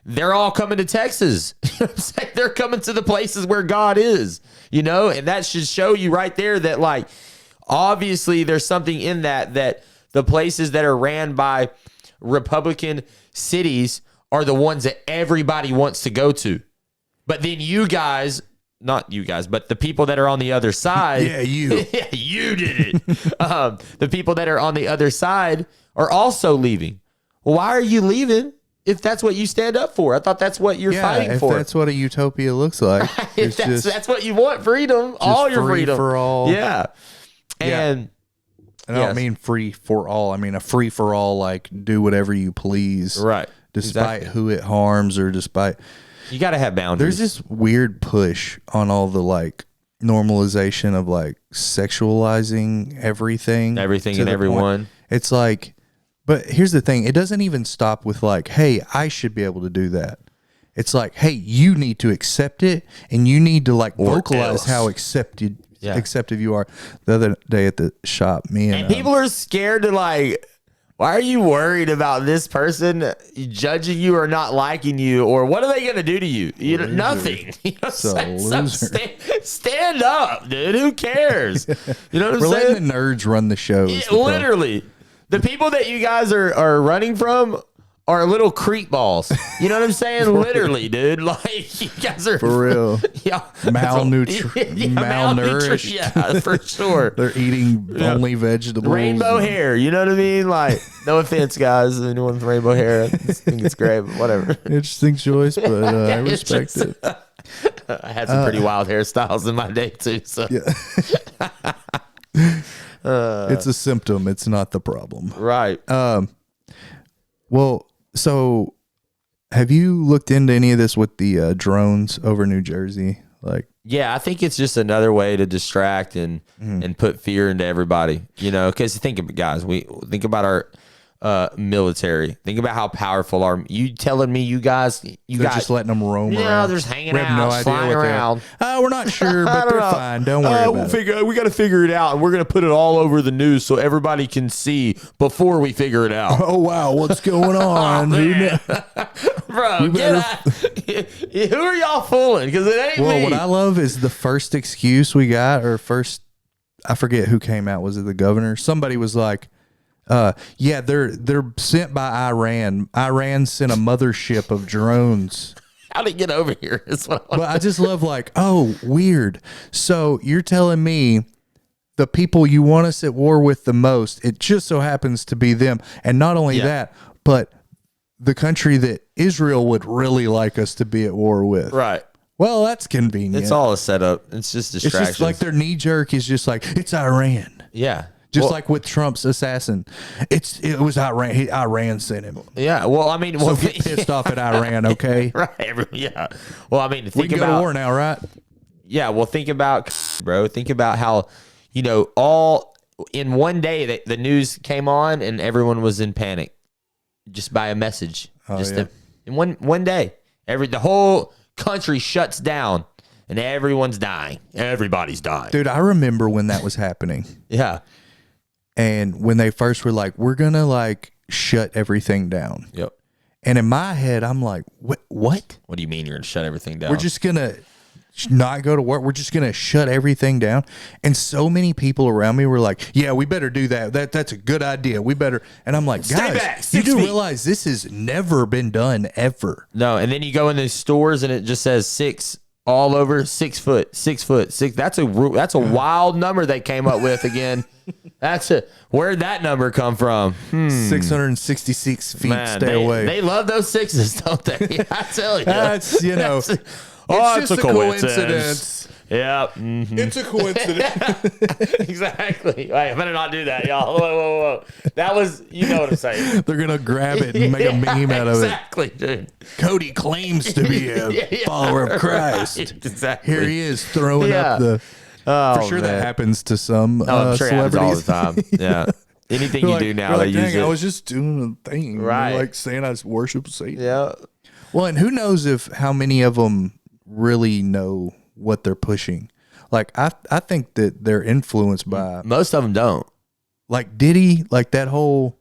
they're all coming to Texas. You know what I'm saying? They're coming to the places where God is, and that should show you right there that, like, obviously there's something in that the places that are ran by Republican cities are the ones that everybody wants to go to. But then not you guys, but the people that are on the other side. Yeah, you. Yeah, you did it. The people that are on the other side are also leaving. Well, why are you leaving if that's what you stand up for? I thought that's what you're fighting for. That's what a utopia looks like. That's what you want, freedom. All your freedom. For all. Yeah. And I don't mean free for all. I mean a free for all, like do whatever you please. Right. Despite who it harms or despite. You got to have boundaries. There's this weird push on all the like normalization of like sexualizing everything. Everything and everyone. Point. It's like, but here's the thing. It doesn't even stop with like, hey, I should be able to do that. It's like, hey, you need to accept it, and you need to like vocalize how accepted you are. The other day at the shop, and people are scared to like, why are you worried about this person judging you or not liking you, or what are they going to do to you? Nothing. Stand up, dude. Who cares? You know what I'm saying? We're letting the nerds run the show. Literally. The people that you guys are running from are little creep balls. You know what I'm saying? Literally, dude. Like, you guys are for real. Yeah, malnourished. Yeah, for sure. They're eating only vegetables. Rainbow hair. You know what I mean? Like, no offense, guys. Anyone with rainbow hair, I think it's great, but whatever. Interesting choice, but I respect it. I had some pretty wild hairstyles in my day too. So. Yeah. It's a symptom. It's not the problem. Right. Well, so have you looked into any of this with the drones over New Jersey? Like, yeah, I think it's just another way to distract and put fear into everybody, because think about our military. Think about how powerful you telling me you guys, they're just letting them roam around. Yeah, they're just hanging out, flying around. We're not sure, but they're fine. Don't worry about it. We got to figure it out, and we're going to put it all over the news so everybody can see before we figure it out. Oh, wow, what's going on? Bro, who are y'all fooling? Because it ain't me. What I love is the first excuse we got, I forget who came out. Was it the governor? Somebody was like, yeah, they're sent by Iran. Iran sent a mothership of drones. How did it get over here? I just love like, oh, weird. So you're telling me the people you want us at war with the most, it just so happens to be them. And not only that, but the country that Israel would really like us to be at war with. Right. Well, that's convenient. It's all a setup. It's just distractions. It's just like their knee jerk is just like, it's Iran. Yeah. Just like with Trump's assassin, it was Iran. Iran sent him. Yeah, well, I mean, so get pissed off at Iran, okay? Right. Yeah. Well, I mean, we can go to war now, right? Yeah. Well, think about, bro. Think about how, all in one day the news came on and everyone was in panic, just by a message. In one day, the whole country shuts down and everyone's dying. Everybody's dying. Dude, I remember when that was happening. Yeah. And when they first were like, we're going to like shut everything down. Yep. And in my head, I'm like, what? What do you mean you're going to shut everything down? We're just going to not go to work. We're just going to shut everything down. And so many people around me were like, yeah, we better do that. That's a good idea. We better. And I'm like, guys, you do realize this has never been done ever. No. And then you go in these stores and it just says 6 all over 6 foot, 6 foot, six. That's a wild number they came up with again. Where'd that number come from? 666 feet. Man, stay away. They love those sixes, don't they? I tell you. That's, you know, it's just a coincidence. Yeah. It's a coincidence. Exactly. Right, I better not do that, y'all. Whoa. That was, you know what I'm saying. They're going to grab it and make a meme out of exactly, it. Dude. Cody claims to be a follower of Christ. Right, exactly. Here he is throwing up the... Oh, for sure man. that happens to some I'm sure it happens all the celebrities. time. Yeah. Anything you do now, they use it. I was just doing a thing. Right. Like saying I worship Satan. Yeah. Well, and who knows how many of them really know what they're pushing. Like, I think that they're influenced by... Most of them don't. Like Diddy, like that whole...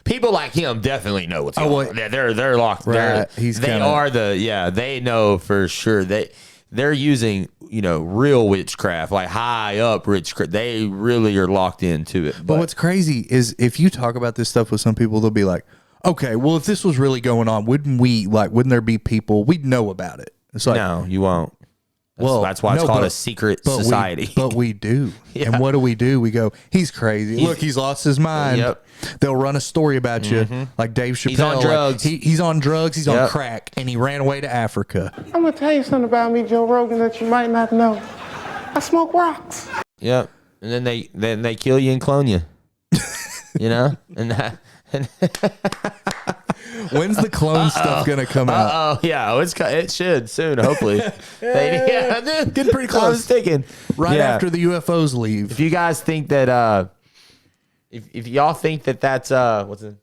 People like him definitely know what's going on. They're locked. Right. They know for sure. They're using, real witchcraft, like high up witchcraft. They really are locked into it. But what's crazy is if you talk about this stuff with some people, they'll be like, okay, well, if this was really going on, wouldn't there be people, we'd know about it? It's like, no, you won't. That's why it's called a secret society. But we do. Yeah. And what do? We go, he's crazy. Look, he's lost his mind. Yep. They'll run a story about you, like Dave Chappelle. He's on drugs. He's on drugs. He's on crack, and he ran away to Africa. I'm going to tell you something about me, Joe Rogan, that you might not know. I smoke rocks. Yep. And then they kill you and clone you. When's the clone stuff gonna come out? Oh yeah, it should soon. Hopefully, getting pretty close. I was thinking right after the UFOs leave. If you guys think that, if y'all think that that's what's it?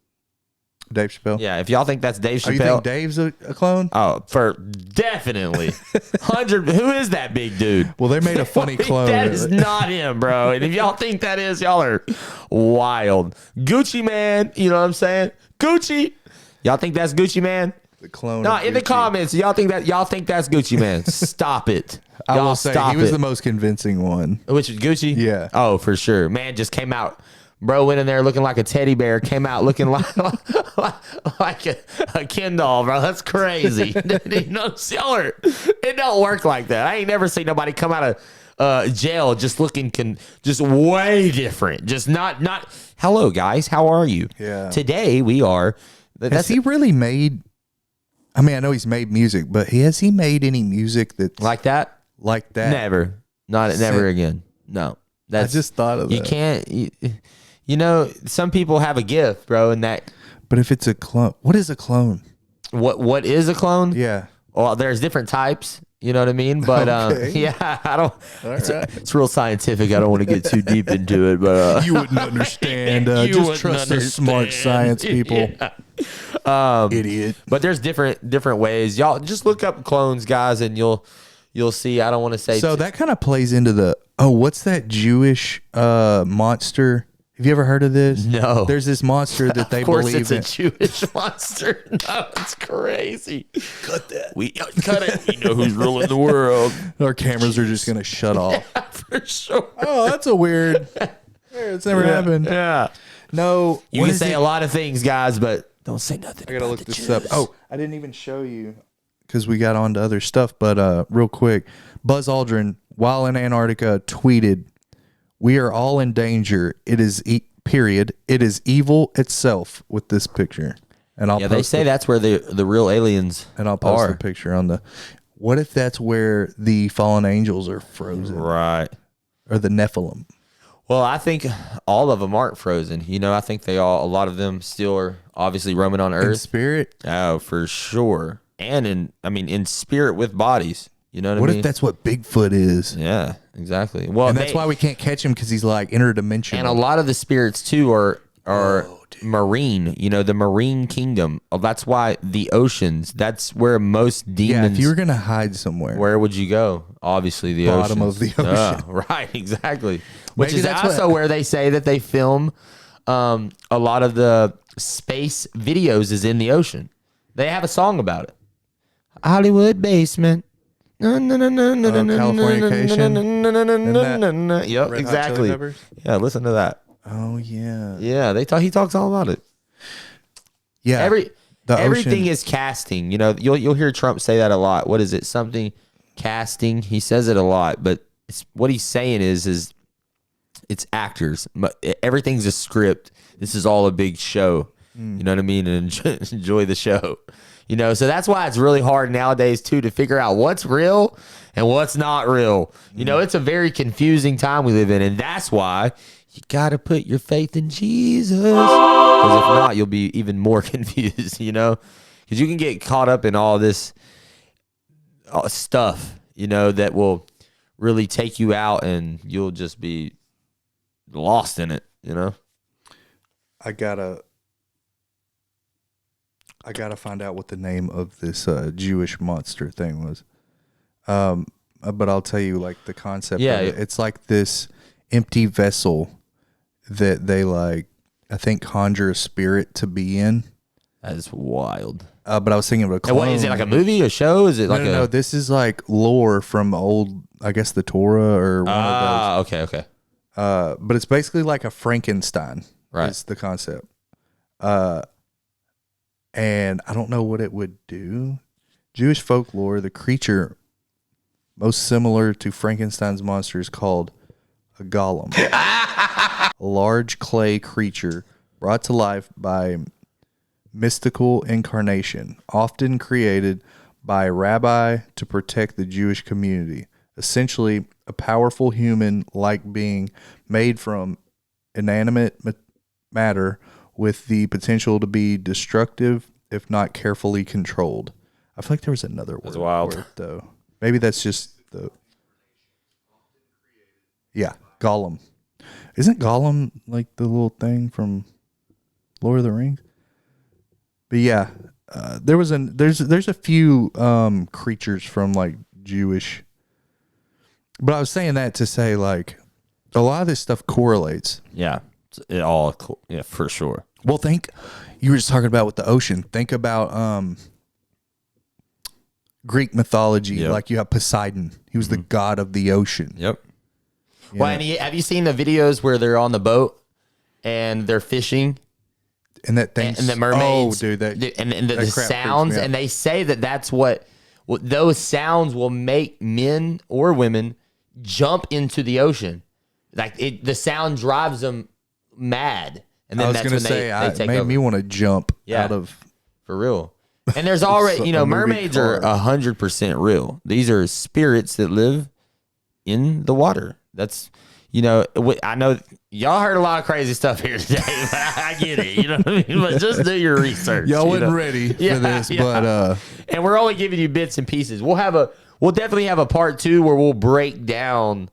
Dave Chappelle. Yeah, if y'all think that's Dave Chappelle, you think Dave's a clone? Oh, for definitely 100. Who is that big dude? Well, they made a funny clone. That is not him, bro. And if y'all think that is, y'all are wild. Gucci Man, you know what I'm saying? Gucci. Y'all think that's Gucci Man? The clone. No, in the comments, y'all think that's Gucci Man. Stop it. I will say he was the most convincing one. Which is Gucci? Yeah. Oh, for sure. Man just came out. Bro went in there looking like a teddy bear. Came out looking like a Ken doll, bro. That's crazy. It don't work like that. I ain't never seen nobody come out of jail just looking just way different. Just not. Hello, guys. How are you? Yeah. Today we are. Has he really made? I mean, I know he's made music, but has he made any music that's like that? Like that? Never. Never again. No. I just thought of that. You can't. Some people have a gift, bro, and that. But if it's a clone, what is a clone? What is a clone? Yeah. Well, there's different types. You know what I mean? But okay. I don't. It's real scientific. I don't want to get too deep into it, but you wouldn't understand. Just trust the smart science people. Yeah. Idiot. But there's different ways. Y'all just look up clones, guys, and you'll see. I don't want to say. So that kind of plays into the what's that Jewish monster? Have you ever heard of this? No. There's this monster that they believe in. Of course, it's a Jewish monster. No, it's crazy. Cut that. Cut it. We know who's ruling the world. Our cameras are just gonna shut off. Yeah, for sure. Oh, that's a weird. It's never happened. Yeah. No. You can say a lot of things, guys, but don't say nothing. I gotta look this up. Oh, I didn't even show you because we got on to other stuff. But real quick, Buzz Aldrin, while in Antarctica, tweeted, "We are all in danger. It is period. It is evil itself." With this picture, and I'll they say that's where the real aliens and I'll post the picture on the. What if that's where the fallen angels are frozen? Right. Or the Nephilim? Well, I think all of them aren't frozen. I think a lot of them still are obviously roaming on Earth. In spirit? Oh, for sure. And in spirit with bodies. You know what I mean? What if that's what Bigfoot is? Yeah, exactly. Well, and that's why we can't catch him, because he's like interdimensional. And a lot of the spirits too are marine. The marine kingdom. That's why the oceans. That's where most demons. Yeah, if you were gonna hide somewhere, where would you go? Obviously, the bottom of the ocean. Right, exactly. Which is also where they say that they film a lot of the space videos is in the ocean. They have a song about it. Hollywood basement. Californication. Yep, exactly. Yeah, listen to that. Oh yeah. Yeah, he talks all about it. Yeah. Everything is casting. You'll hear Trump say that a lot. What is it? Something casting. He says it a lot, but what he's saying is it's actors. Everything's a script. This is all a big show. You know what I mean? And enjoy the show. You know, so that's why it's really hard nowadays too to figure out what's real and what's not real. You know, it's a very confusing time we live in, and that's why you got to put your faith in Jesus. Because if not, you'll be even more confused, you know? Because you can get caught up in all this stuff, you know, that will really take you out, and you'll just be lost in it, you know? I gotta find out what the name of this Jewish monster thing was. But I'll tell you, like, the concept of it. It's like this empty vessel that they, like, I think conjure a spirit to be in. That is wild. But I was thinking of a clone. What, is it like a movie, a show? Is it like no, this is like lore from old, I guess, the Torah or one of those. Okay. But it's basically like a Frankenstein. Right. Is the concept. And I don't know what it would do. Jewish folklore, the creature most similar to Frankenstein's monster is called a golem. A large clay creature brought to life by mystical incarnation, often created by a rabbi to protect the Jewish community. Essentially, a powerful human-like being made from inanimate matter with the potential to be destructive if not carefully controlled. I feel like there was another word. That's wild. For it, though. Maybe that's just the... Yeah, Gollum. Isn't Gollum like the little thing from Lord of the Rings? But yeah, there's a few creatures from like Jewish. But I was saying that to say, like, a lot of this stuff correlates. Yeah, it all. Yeah, for sure. Well, you were just talking about with the ocean. Think about Greek mythology. Yep. Like you have Poseidon. He was the god of the ocean. Yep. You Well, and have you seen the videos where they're on the boat and they're fishing? And that thing. And the mermaids. Oh, dude. And the crap sounds. freaks me out. And they say that's what those sounds will make men or women jump into the ocean. Like the sound drives them mad. And then I was that's going to when say, they take it made over. me want to jump Yeah. out of. For real. And there's already, you know, A movie mermaids are called- 100% real. These are spirits that live in the water. That's, you know, I know y'all heard a lot of crazy stuff here today, but I get it. You know what I mean? But just do your research. Y'all you wasn't know? ready for Yeah, this, yeah. but and we're only giving you bits and pieces. We'll definitely have a part 2 where we'll break down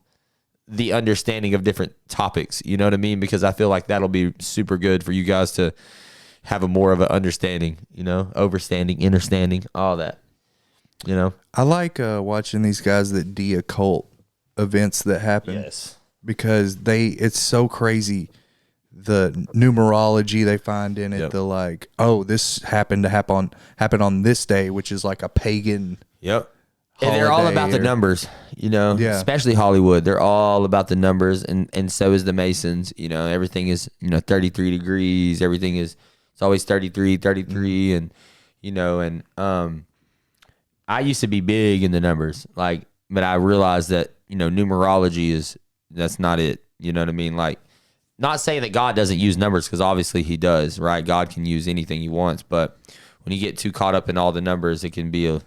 the understanding of different topics. You know what I mean? Because I feel like that'll be super good for you guys to have a more of an understanding, you know, overstanding, understanding, all that, you know? I like watching these guys that de-occult events that happen. Yes. Because it's so crazy. The numerology they find in it, Yep. the like, oh, this happened to happen on this day, which is like a pagan. Yep. And they're all about the numbers, you know, Yeah. especially Hollywood. They're all about the numbers, and so is the Masons. You know, everything is, 33 degrees. Everything is, it's always 33, and, you know, and I used to be big in the numbers, like, but I realized that, numerology that's not it. You know what I mean? Like, not saying that God doesn't use numbers, because obviously he does, right? God can use anything he wants, but when you get too caught up in all the numbers, it can be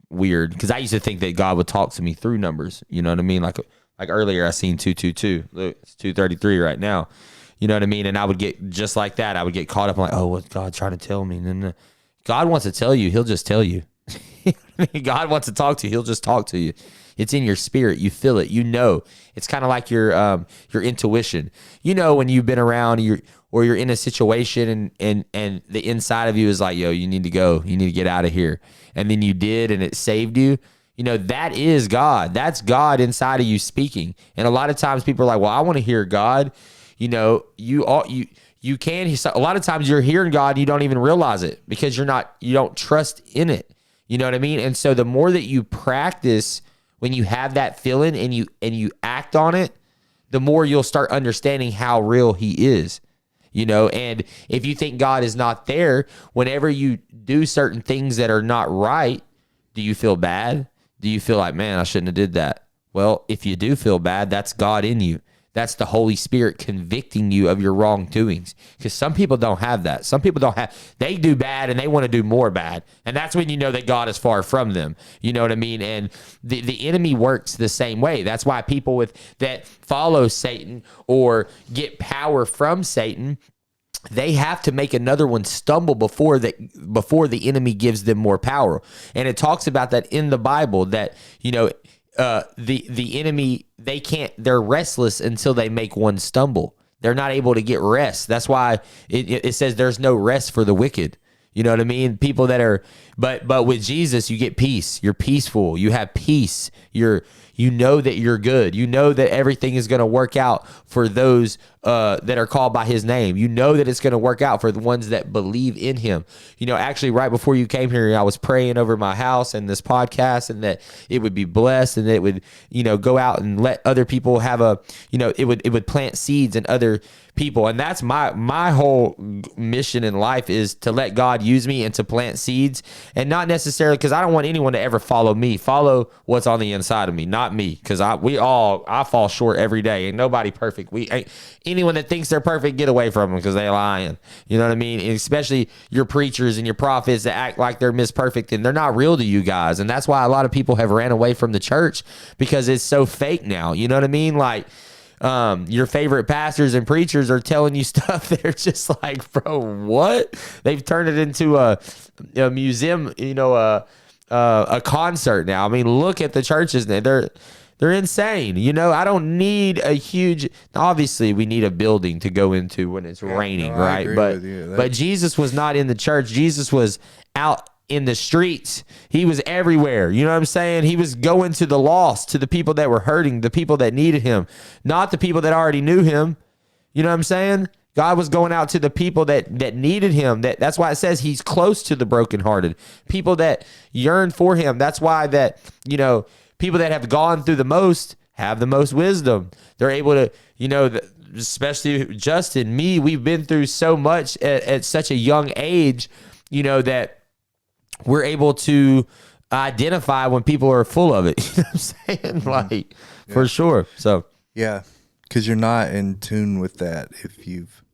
weird. Because I used to think that God would talk to me through numbers. You know what I mean? Like earlier, I seen 222. Look, it's 233 right now. You know what I mean? And I would get just like that. I would get caught up in like, oh, what's God trying to tell me? And then God wants to tell you, he'll just tell you. God wants to talk to you, he'll just talk to you. It's in your spirit. You feel it. You know. It's kind of like your intuition. You know, when you've been around or you're in a situation and the inside of you is like, yo, you need to go. You need to get out of here. And then you did, and it saved you. You know, that is God. That's God inside of you speaking. And a lot of times people are like, well, I want to hear God. You know, you can. A lot of times you're hearing God and you don't even realize it because you don't trust in it. You know what I mean? And so the more that you practice when you have that feeling and you act on it, the more you'll start understanding how real he is. You know, and if you think God is not there, whenever you do certain things that are not right, Do you feel bad? Do you feel like, man, I shouldn't have did that? Well, if you do feel bad, that's God in you. That's the Holy Spirit convicting you of your wrongdoings. Because some people don't have that. Some people don't have, they do bad and they want to do more bad. And that's when you know that God is far from them. You know what I mean? And the enemy works the same way. That's why people that follow Satan or get power from Satan, they have to make another one stumble before the enemy gives them more power. And it talks about that in the Bible, that, you know, the enemy, they're restless until they make one stumble. They're not able to get rest. That's why it says there's no rest for the wicked. You know what I mean? People that are, but with Jesus, you get peace. You're peaceful. You have peace. You know that you're good. You know that everything is going to work out for those that are called by his name. You know that it's going to work out for the ones that believe in him. You know, actually, right before you came here, I was praying over my house and this podcast, and that it would be blessed, and that it would, you know, go out and let other people have it would plant seeds in other people. And that's my whole mission in life, is to let God use me and to plant seeds, and not necessarily because I don't want anyone to ever follow me. Follow what's on the inside of me, not me, because I fall short every day. Ain't nobody perfect. Anyone that thinks they're perfect, get away from them, because they're lying. You know what I mean? And especially your preachers and your prophets that act like they're Miss Perfect, and they're not real to you guys. And that's why a lot of people have ran away from the church, because it's so fake now. You know what I mean? Like, your favorite pastors and preachers are telling you stuff that are just like, bro, what? They've turned it into a museum, you know, a concert now. I mean, look at the churches now. They're insane. You know, I don't need a huge, obviously we need a building to go into when it's raining, right? But Jesus was not in the church. Jesus was out in the streets. He was everywhere. You know what I'm saying? He was going to the lost, to the people that were hurting, the people that needed him, not the people that already knew him. You know what I'm saying? God was going out to the people that needed him. That's why it says he's close to the brokenhearted, people that yearn for him. That's why that, you know, people that have gone through the most have the most wisdom. They're able to, you know, especially Justin, me, we've been through so much at such a young age, you know, that we're able to identify when people are full of it. You know what I'm saying? Like, for sure. So, yeah, because you're not in tune with that. If you've,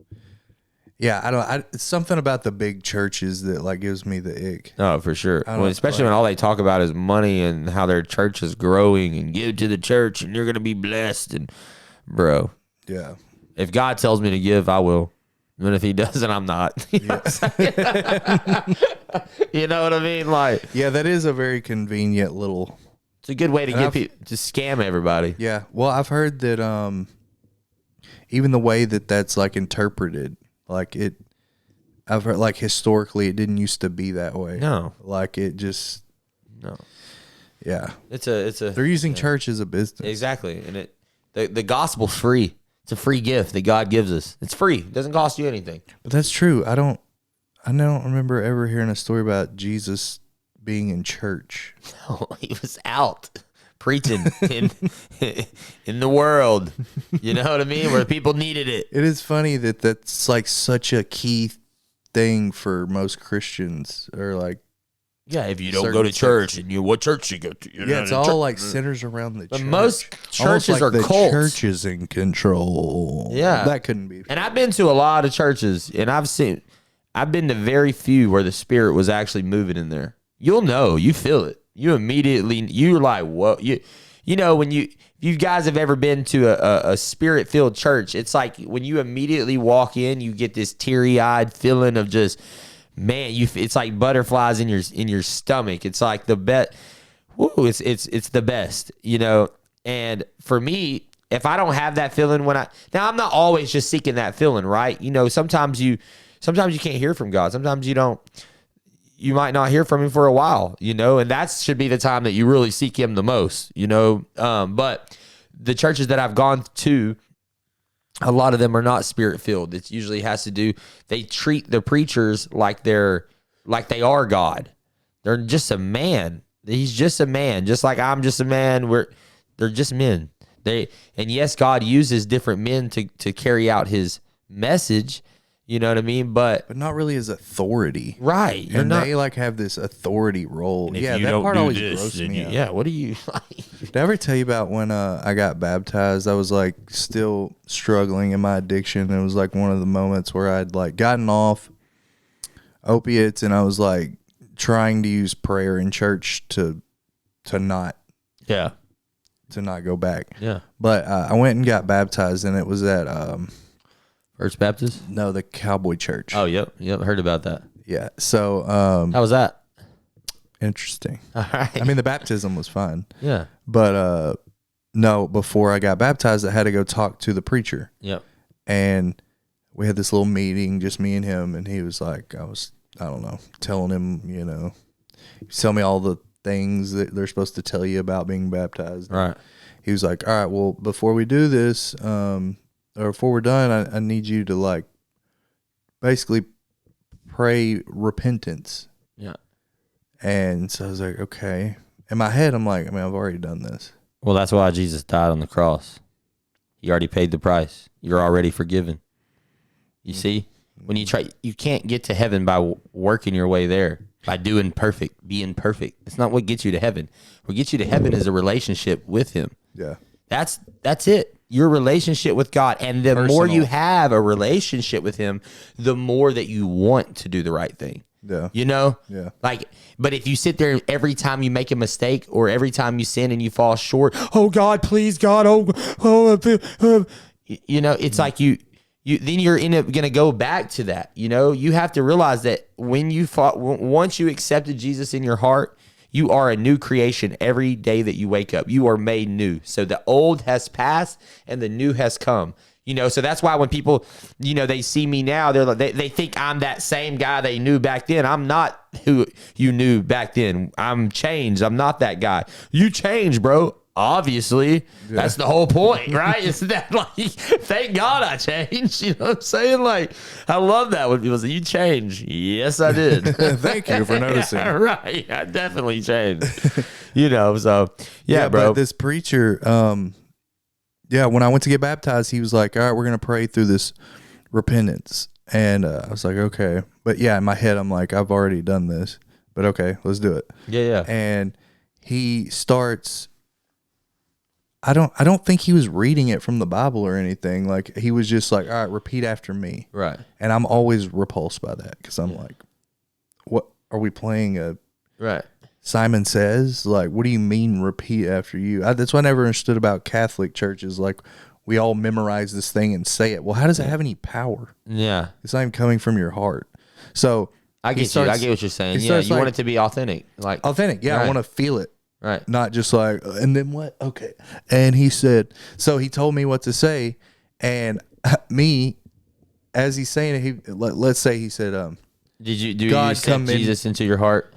it's something about the big churches that like gives me the ick. Oh, for sure. Especially when all they talk about is money and how their church is growing, and give to the church and you're going to be blessed. And bro, yeah, if God tells me to give, I will. And if he doesn't, I'm not. You know you know what I mean? Like, yeah, that is a very convenient little. It's a good way to get people to scam everybody. Yeah. Well, I've heard that even the way that that's like interpreted, like I've heard like historically it didn't used to be that way. No. Like it just. No. Yeah. It's a. They're using church as a business. Exactly, and the gospel's free. It's a free gift that God gives us. It's free. It doesn't cost you anything. But that's true. I don't remember ever hearing a story about Jesus being in church. No, he was out preaching in the world. You know what I mean? Where people needed it. It is funny that that's like such a key thing for most Christians, or like, yeah, if you don't go to church, and what church you go to? Yeah, it's all like centers around the church. Most churches are the cults. Church is in control. Yeah, that couldn't be. And I've been to a lot of churches, and I've been to very few where the Spirit was actually moving in there. You'll know, you feel it. You're like, whoa. You know, when you guys have ever been to a Spirit-filled church, it's like when you immediately walk in, you get this teary-eyed feeling of just, man, it's like butterflies in your stomach. It's like the best. It's the best, you know. And for me, if I don't have that feeling now I'm not always just seeking that feeling, right? You know, sometimes you can't hear from God. Sometimes you might not hear from him for a while, you know, and that should be the time that you really seek him the most, you know. But the churches that I've gone to, a lot of them are not Spirit-filled. It usually has to do, they treat the preachers like they are God. They're just a man. He's just a man, just like I'm just a man. They're just men. And yes, God uses different men to carry out his message, You know what I mean? But not really as authority. right, you're And not. they like have this authority role. if Yeah, you that don't part do always this, grossed then me you- out. yeah. What do you like? Did I ever tell you about when I got baptized? I was like still struggling in my addiction. It was like one of the moments where I'd like gotten off opiates and I was like trying to use prayer in church to not Yeah, go back. yeah. But I went and got baptized, and it was at First Baptist. the Cowboy Church. Oh, yep. Heard about that. Yeah. So How was that? interesting. All right. I mean, the baptism was fine, yeah. but no. Before I got baptized, I had to go talk to the preacher, Yep. and we had this little meeting, just me and him, and he was like, I don't know, telling him, tell me all the things that they're supposed to tell you about being baptized. Right. He was like, all right, well, before we do this, or before we're done, I need you to like basically pray repentance. Yeah. And so I was like, okay. In my head, I'm like, I mean, I've already done this. Well, that's why Jesus died on the cross. He already paid the price. You're already forgiven. You see, when you can't get to heaven by working your way there, by being perfect. It's not what gets you to heaven. What gets you to heaven is a relationship with him. Yeah. That's it. Your relationship with God. And the more Personal. you have a relationship with him, the more that you want to do the right thing. Yeah. You know? Yeah. Like, but if you sit there every time you make a mistake or every time you sin and you fall short, oh God, please God, it's like you then you're gonna go back to that. You have to realize that once you accepted Jesus in your heart, you are a new creation every day that you wake up. You are made new. So the old has passed and the new has come. So that's why when people, they see me now, they're like, they think I'm that same guy they knew back then. I'm not who you knew back then. I'm changed. I'm not that guy. You changed, bro. Obviously, that's the whole point, right? Isn't that like, thank God I changed? You know what I'm saying? Like, I love that when people say, you changed. Yes, I did. Thank you for noticing. Yeah, right. I definitely changed. So, yeah, bro. But this preacher, when I went to get baptized, he was like, all right, we're going to pray through this repentance. And I was like, okay. But yeah, in my head, I'm like, I've already done this. But okay, let's do it. Yeah. And he starts... I don't think he was reading it from the Bible or anything. Like, he was just like, all right, repeat after me. Right. And I'm always repulsed by that because I'm like, what are we playing a Right. Simon Says? Like, what do you mean repeat after you? That's what I never understood about Catholic churches. Like, we all memorize this thing and say it. Well, how does it have any power? Yeah. It's not even coming from your heart. So I get you. I get what you're saying. Yeah, you want it to be authentic. Like authentic. Yeah, right. I want to feel it. Right. Not just like, and then what? Okay. And he said, so he told me what to say. And me, as he's saying it, let's say he said, do you God accept Jesus into your heart?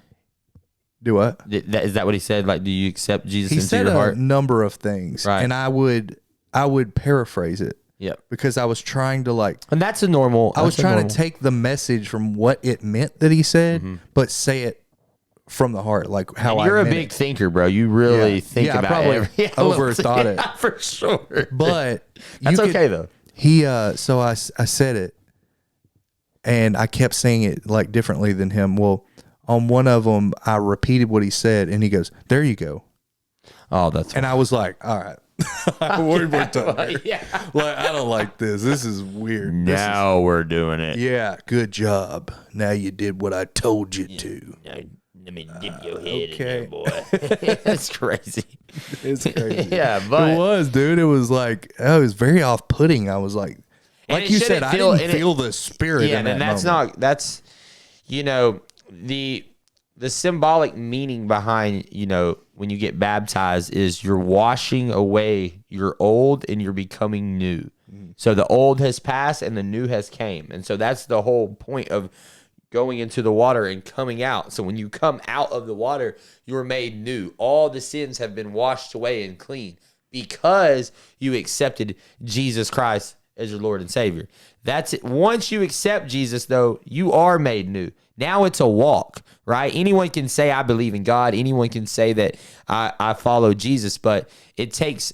Do what? Is that what he said? Like, do you accept Jesus He into said your heart? a number of things. Right. And I would paraphrase it. Yep. Because I was trying to like, And that's a normal. I was trying to take the message from what it meant that he said, but say it from the heart, like how You're I a meant big it. thinker, bro. You really think I about probably overthought it. Yeah, for sure. But that's okay though. He so I said it, and I kept saying it like differently than him. Well, on one of them, I repeated what he said, and he goes, "There you go." Oh, that's And I was like, "All right." One more time. Yeah. Like, I don't like this. This is weird. Now we're doing it. Yeah, good job. Now you did what I told you to. Let me dip your head in there, okay. boy. That's crazy. It's crazy. Yeah, but it was, dude. It was like, it was very off-putting. I was like it you said, shouldn't I didn't feel the spirit. Yeah, in and that that's moment. not. That's the symbolic meaning behind when you get baptized is you're washing away your old and you're becoming new. So the old has passed and the new has came, and so that's the whole point of going into the water and coming out. So when you come out of the water, you're made new. All the sins have been washed away and clean because you accepted Jesus Christ as your Lord and Savior. That's it. Once you accept Jesus, though, you are made new. Now it's a walk, right? Anyone can say, I believe in God. Anyone can say that I follow Jesus, but it takes,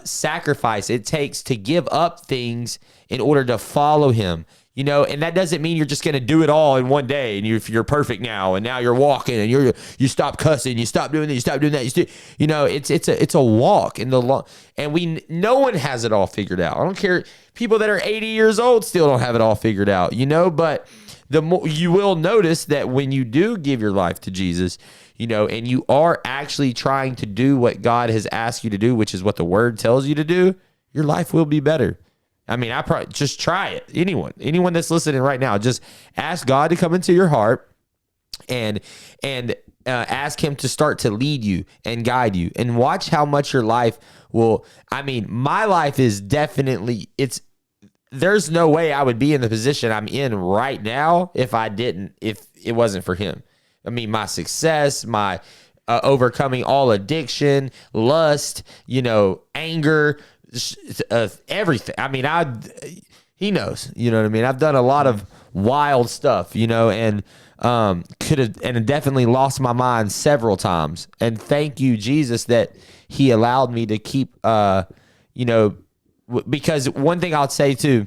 sacrifice it takes to give up things in order to follow him. You know, and that doesn't mean you're just going to do it all in one day and you're perfect now and now you're walking and you stop cussing, you stop doing that, you stop doing that. You know, it's a walk in the long, and no one has it all figured out. I don't care. People that are 80 years old still don't have it all figured out, you know, but the more you will notice that when you do give your life to Jesus, you know, and you are actually trying to do what God has asked you to do, which is what the word tells you to do, your life will be better. I mean, I probably just try it. Anyone that's listening right now, just ask God to come into your heart and ask him to start to lead you and guide you, and watch how much your life will. I mean, my life is definitely, there's no way I would be in the position I'm in right now if it wasn't for him. I mean, my success, my overcoming all addiction, lust, you know, anger, everything. I mean, he knows, you know what I mean? I've done a lot of wild stuff, you know, and could have, and definitely lost my mind several times. And thank you, Jesus, that he allowed me to keep, you know, because one thing I'll say too,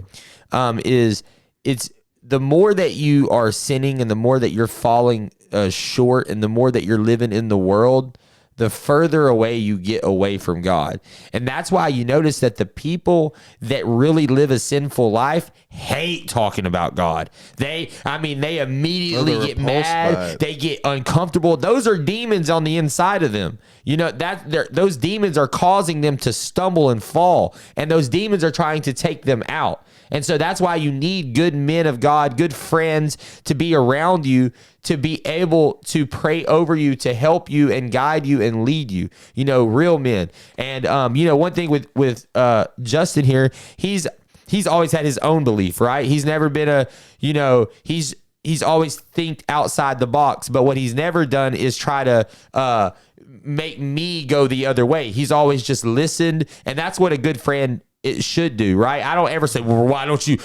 is it's the more that you are sinning and the more that you're falling short and the more that you're living in the world, the further away you get away from God. And that's why you notice that the people that really live a sinful life hate talking about God. They immediately get mad. They get uncomfortable. Those are demons on the inside of them. You know, those demons are causing them to stumble and fall. And those demons are trying to take them out. And so that's why you need good men of God, good friends to be around you, to be able to pray over you, to help you and guide you and lead you, you know, real men. And, you know, one thing with Justin here, he's always had his own belief, right? He's never been he's always think outside the box, but what he's never done is try to make me go the other way. He's always just listened. And that's what a good friend it should do, right? I don't ever say, well, why don't you,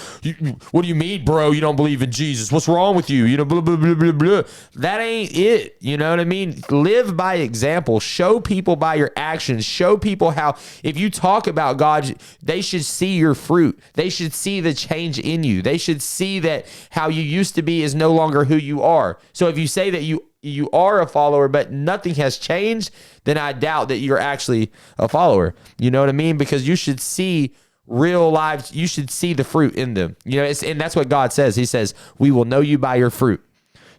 what do you mean, bro? You don't believe in Jesus. What's wrong with you? You know, blah, blah, blah, blah, blah. That ain't it. You know what I mean? Live by example. Show people by your actions. Show people how, if you talk about God, they should see your fruit. They should see the change in you. They should see that how you used to be is no longer who you are. So if you say that you are a follower, but nothing has changed, then I doubt that you're actually a follower. You know what I mean? Because you should see real lives. You should see the fruit in them. You know, and that's what God says. He says, we will know you by your fruit.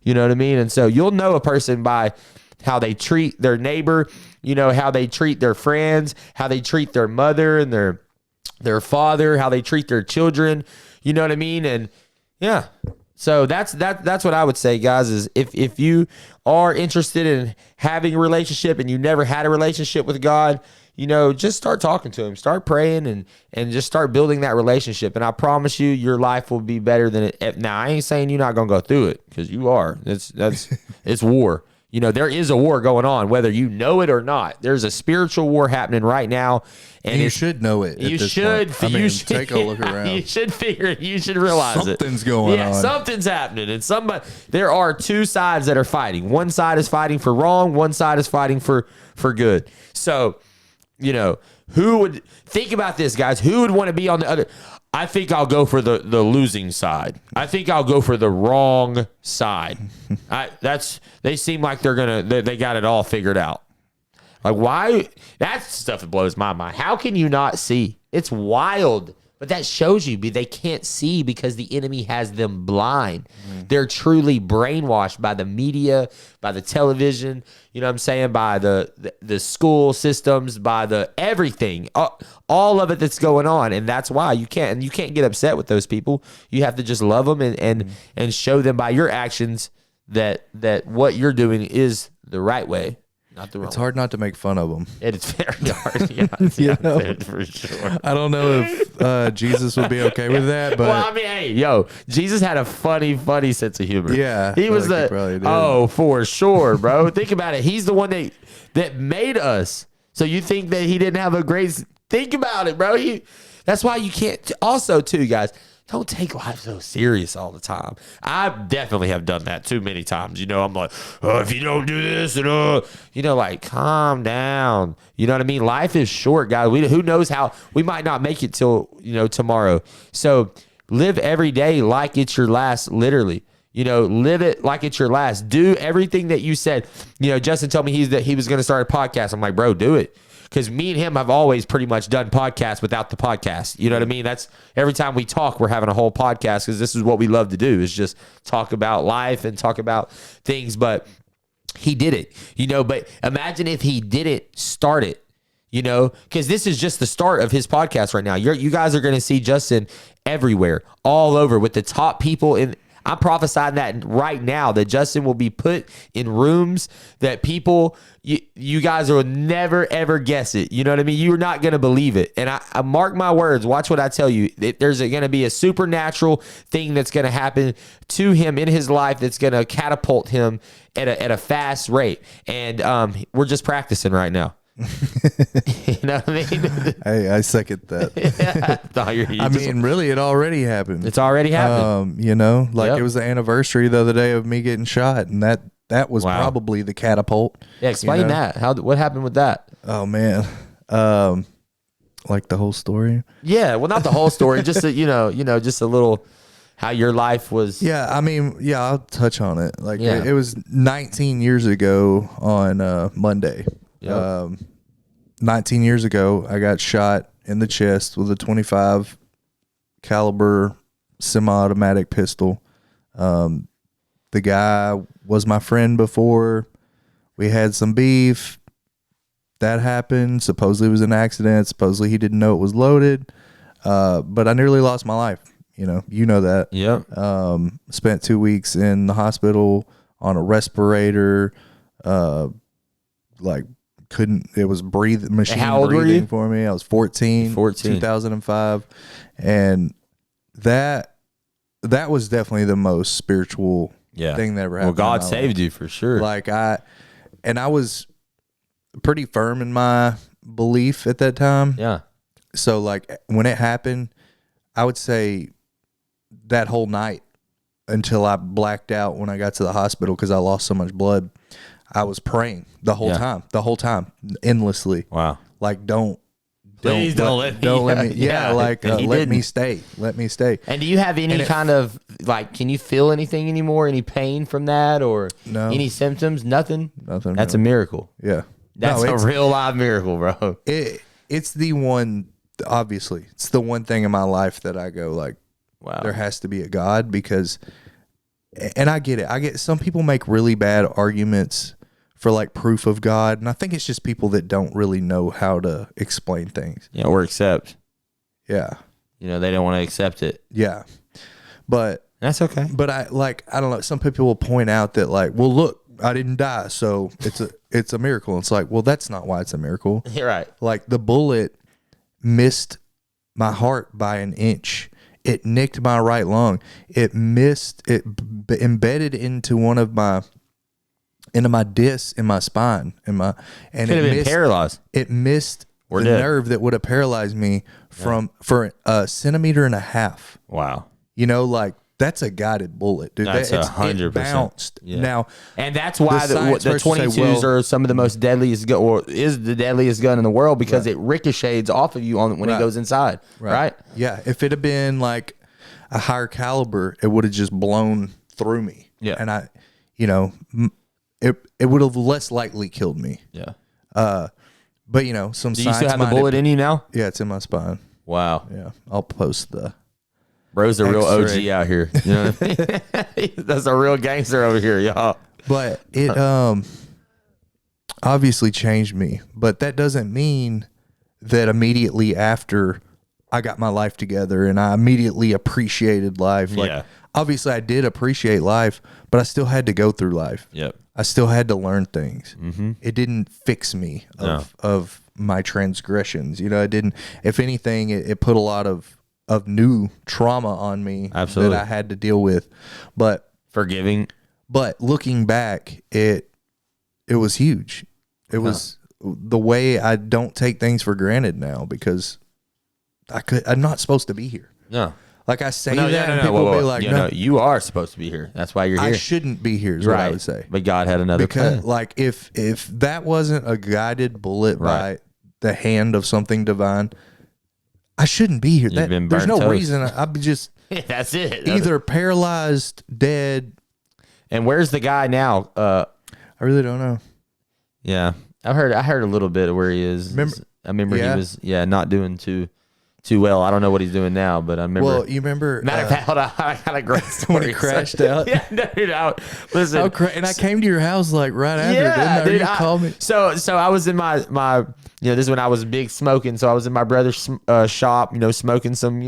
You know what I mean? And so you'll know a person by how they treat their neighbor, you know, how they treat their friends, how they treat their mother and their father, how they treat their children. You know what I mean? And yeah. So that's what I would say, guys, is if you are interested in having a relationship and you never had a relationship with God, you know, just start talking to him, start praying and just start building that relationship. And I promise you, your life will be better than it. Now, I ain't saying you're not going to go through it, because you are. It's war. You know, there is a war going on, whether you know it or not. There's a spiritual war happening right now. And you should know it. You should. You should take a look around. You should figure it. You should realize something's going on. Something's happening. And there are two sides that are fighting. One side is fighting for wrong. One side is fighting for good. So, you know, think about this, guys. Who would want to be on the other? I think I'll go for the losing side. I think I'll go for the wrong side. They seem like they got it all figured out. Like, why? That's stuff that blows my mind. How can you not see? It's wild. But that shows you they can't see because the enemy has them blind. They're truly brainwashed by the media, by the television, you know what I'm saying, by the school systems, by the everything, all of it that's going on. And that's why you can't get upset with those people. You have to just love them and show them by your actions that what you're doing is the right way. Not the wrong. It's hard not to make fun of them. It's very hard. Yeah, for sure. I don't know if Jesus would be okay with that, but well, I mean, hey, Jesus had a funny sense of humor. Yeah, he was for sure, bro. Think about it. He's the one that made us. So you think that he didn't have a great? Think about it, bro. That's why you can't. Also, too, guys, don't take life so serious all the time. I definitely have done that too many times. I'm like, oh, if you don't do this, and like, calm down. You know what I mean? Life is short, guys. Who knows how we might not make it till tomorrow. So live every day like it's your last, literally. Live it like it's your last. Do everything that you said. Justin told me he was going to start a podcast. I'm like, bro, do it. Because me and him have always pretty much done podcasts without the podcast. You know what I mean? That's every time we talk, we're having a whole podcast because this is what we love to do, is just talk about life and talk about things. But he did it, but imagine if he didn't start it, because this is just the start of his podcast right now. You guys are going to see Justin everywhere, all over, with the top people in. I'm prophesying that right now, that Justin will be put in rooms that people, you guys will never, ever guess it. You know what I mean? You're not going to believe it. And I mark my words. Watch what I tell you. There's going to be a supernatural thing that's going to happen to him in his life that's going to catapult him at a fast rate. And we're just practicing right now. You know what I mean? I second that. Really, it already happened. It's already happened. It was the anniversary the other day of me getting shot, and that was probably the catapult. Yeah, explain that. What happened with that? Oh man, like the whole story. Yeah, well, not the whole story, just just a little how your life was. Yeah, I'll touch on it. It was 19 years ago on Monday. Yep. 19 years ago, I got shot in the chest with a 25 caliber semi-automatic pistol. The guy was my friend before. We had some beef. That happened. Supposedly it was an accident. Supposedly he didn't know it was loaded. But I nearly lost my life. You know that. Yep. Spent 2 weeks in the hospital on a respirator. It was machine How old breathing were you? for me. I was 14, 2005. And that was definitely the most spiritual thing that ever happened. Well, God saved you for sure. I was pretty firm in my belief at that time. Yeah. So when it happened, I would say that whole night until I blacked out when I got to the hospital because I lost so much blood, I was praying the whole time, endlessly. Wow. Please don't let me. Yeah, let me stay. Let me stay. And do you have any kind of can you feel anything anymore? Any pain from that or no. Any symptoms? Nothing. Nothing. That's a miracle. Yeah, that's a real live miracle, bro. It's the one. Obviously, it's the one thing in my life that I go wow. There has to be a God because, and I get it. Some people make really bad arguments for proof of God. And I think it's just people that don't really know how to explain things. Yeah. Or accept. Yeah. They don't want to accept it. Yeah. But that's okay. But I don't know. Some people will point out that well, look, I didn't die. So it's a miracle. And it's well, that's not why it's a miracle. You're right. The bullet missed my heart by an inch. It nicked my right lung. It embedded into my disc in my spine and could have been paralyzed. It missed or the dead. nerve that would have paralyzed me for a centimeter and a half. Wow. That's a guided bullet, dude. That's 100%. It bounced. Yeah. Now, and that's why the 22s say, are some of the most deadliest or is the deadliest gun in the world because it ricochets off of you when it goes inside. Right. Yeah. If it had been a higher caliber, it would have just blown through me. Yeah. And it would have less likely killed me. Yeah. But some do you still have the bullet in you now? Yeah, it's in my spine. Wow. Yeah. I'll post the bro's a real X-ray. OG out here. You know what I mean? That's a real gangster over here, y'all. But it obviously changed me. But that doesn't mean that immediately after I got my life together and I immediately appreciated life. Obviously I did appreciate life, but I still had to go through life. Yep. I still had to learn things. Mm-hmm. It didn't fix me of my transgressions. It didn't. If anything, it put a lot of new trauma on me. Absolutely. That I had to deal with. But forgiving. But looking back, it was huge. It was the way I don't take things for granted now because I'm not supposed to be here. No. Like I say No, that, no, and no, people whoa, be whoa. like, You no, know, you are supposed to be here. That's why you're here. I shouldn't be here. Is what I would say. But God had another Because plan. like if that wasn't a guided bullet by the hand of something divine, I shouldn't be here. been There's burnt no toast. reason. I'd be just That's it. either paralyzed, dead. And where's the guy now? I really don't know. Yeah, I heard a little bit of where he is. I remember Yeah. he was not doing too well. I don't know what he's doing now, but I remember. Well, you remember Matter of fact, hold on, I got a great story. when he crashed out? Yeah, dude. Listen, And I came to your house like right after, didn't I? Or dude, you called me. So I was in my this is when I was big smoking. So I was in my brother's shop, smoking some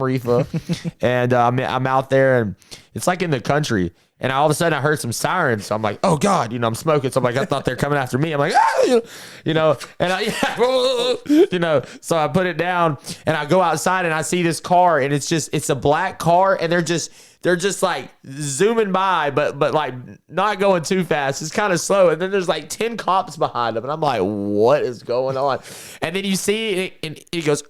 reefer, and I'm out there, and it's like in the country. And all of a sudden I heard some sirens. So I'm like, oh God, I'm smoking. So I'm like, I thought they're coming after me. I'm like, so I put it down and I go outside and I see this car and it's a black car and they're just like zooming by, but like not going too fast. It's kind of slow. And then there's like 10 cops behind them. And I'm like, what is going on? And then you see it and it goes,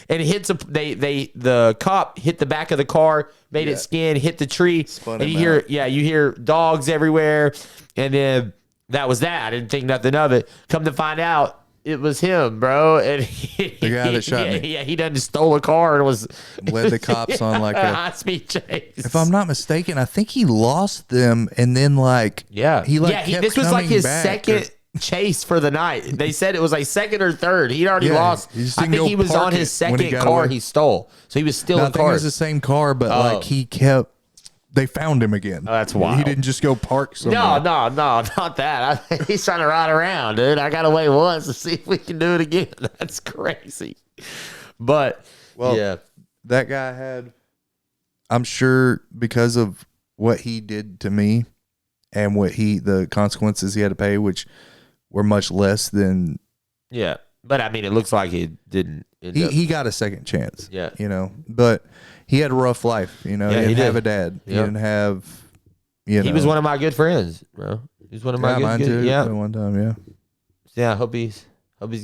and it hits the cop hit the back of the car, made it skin, hit the tree. Spun and him you out. hear dogs everywhere. And then that was that. I didn't think nothing of it. Come to find out, it was him, bro. And The guy that shot me. Yeah, he done stole a car and was Led the cops on like a. high speed chase. If I'm not mistaken, I think he lost them, and then like he kept this was like coming his back. second chase for the night. They said it was like second or third. He'd already Yeah, lost. he just I didn't think go he was park on his it when he second got car away. he stole. So he was still No, I in think it car. was the same car, but like he kept. They found him again. Oh, that's wild. He didn't just go park somewhere. No, not that. He's trying to ride around, dude. I got to wait once to see if we can do it again. That's crazy. But, yeah. That guy had, I'm sure because of what he did to me and the consequences he had to pay, which were much less than. Yeah. But, I mean, it looks like he didn't. He got a second chance. Yeah. But he had a rough life. He didn't have a dad. He Yep. didn't have, He was one of my good friends, bro. He's one of my mine good too. Yeah. At one time, yeah. Yeah, I hope he's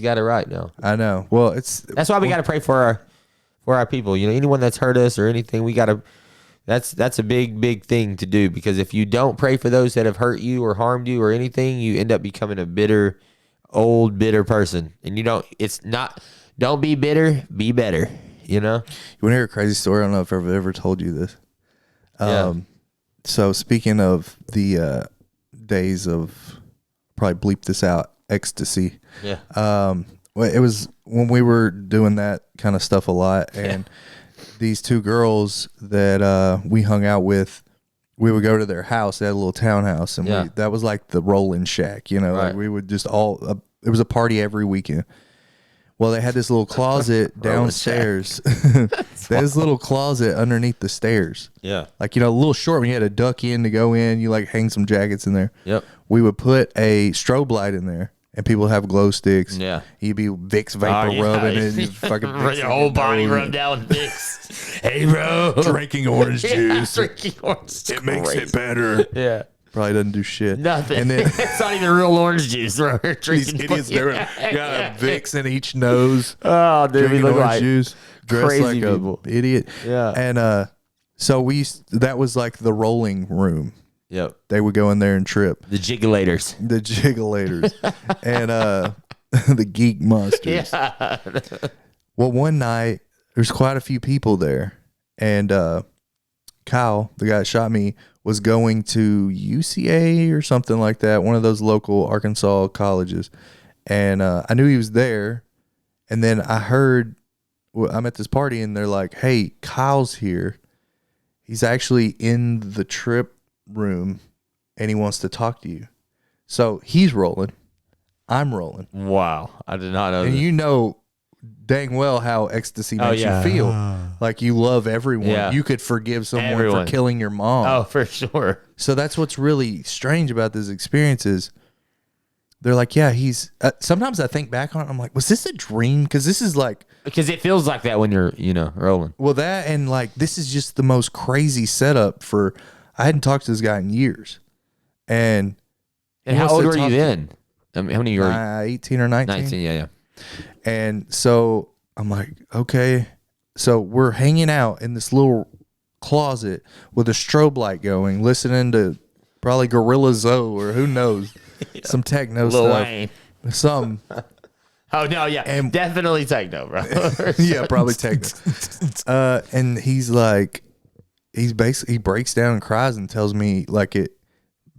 got it right now. I know. Well, That's why we got to pray for our people. Anyone that's hurt us or anything, we got to. That's a big thing to do, because if you don't pray for those that have hurt you or harmed you or anything, you end up becoming a bitter person. And you don't. It's not. Don't be bitter. Be better. You want to hear a crazy story? I don't know if I've ever told you this. Yeah. So speaking of the days of, probably bleep this out, ecstasy. Yeah. Well, it was when we were doing that kind of stuff a lot, and these two girls that we hung out with, we would go to their house. They had a little townhouse, and that was like the rolling shack. Like Right. we would just it was a party every weekend. Well, they had this little closet downstairs. There's a little closet underneath the stairs. Yeah. Like, a little short when you had to duck in to go in. You like hang some jackets in there. Yep. We would put a strobe light in there, and people would have glow sticks. Yeah. You'd be Vicks vapor rubbing and you fucking Vicks your in whole body nose. rubbed down with Vicks. Hey, bro. Drinking orange juice. Drinking orange. It makes it better. Yeah. Probably doesn't do shit. Nothing. And then It's not even real orange juice. Bro. We're these drinking idiots, they're got a Vicks in each nose. Oh, dude, we Drinking look orange like juice. Dressed crazy like people. a idiot. Yeah. And so that was like the rolling room. Yep. They would go in there and trip. The jiggulators. The jiggulators. And the geek monsters. Yeah. Well, one night there's quite a few people there, and Kyle, the guy that shot me, was going to UCA or something like that, one of those local Arkansas colleges, and I knew he was there, and then I heard, I'm at this party, and they're like, "Hey, Kyle's here. He's actually in the trip room, and he wants to talk to you." So he's rolling, I'm rolling. Wow. I did not know And that. you know dang well how ecstasy makes yeah. you feel. Like you love everyone. Yeah. You could forgive someone Everyone. for killing your mom. Oh, for sure. So that's what's really strange about this experience is they're like, yeah, he's... sometimes I think back on it, I'm like, was this a dream? Because this is like... Because it feels like that when you're, rolling. Well, that and like, this is just the most crazy setup for... I hadn't talked to this guy in years. And he how wants old to were you talk to- then? I mean, how many were you? 18 or 19. 19, yeah. And so I'm like, okay. So we're hanging out in this little closet with a strobe light going, listening to probably Gorilla Zoe or who knows, some techno Lil stuff. Wayne. Some. Oh no, yeah, And- definitely techno, bro. Yeah, probably techno. And he's like, he breaks down and cries and tells me like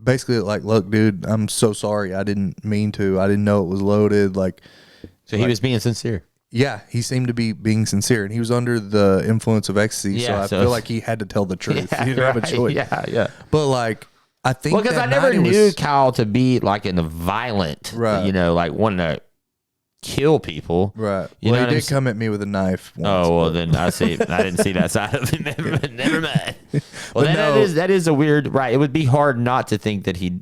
basically like, look, dude, I'm so sorry. I didn't mean to. I didn't know it was loaded. Like, So he was being sincere. yeah, he seemed to be being sincere, and he was under the influence of ecstasy. Yeah, so I feel like he had to tell the truth. Yeah, he didn't have a right. choice. Yeah. But like, I think Well, because I that never night it knew was- Kyle to be like in a violent, Right. like wanting to kill people. Right. You Well, know what he I'm did come at me with a knife. Once, Oh well, then I didn't see that side of it. Never mind. Well, But that is a weird, right? It would be hard not to think that he,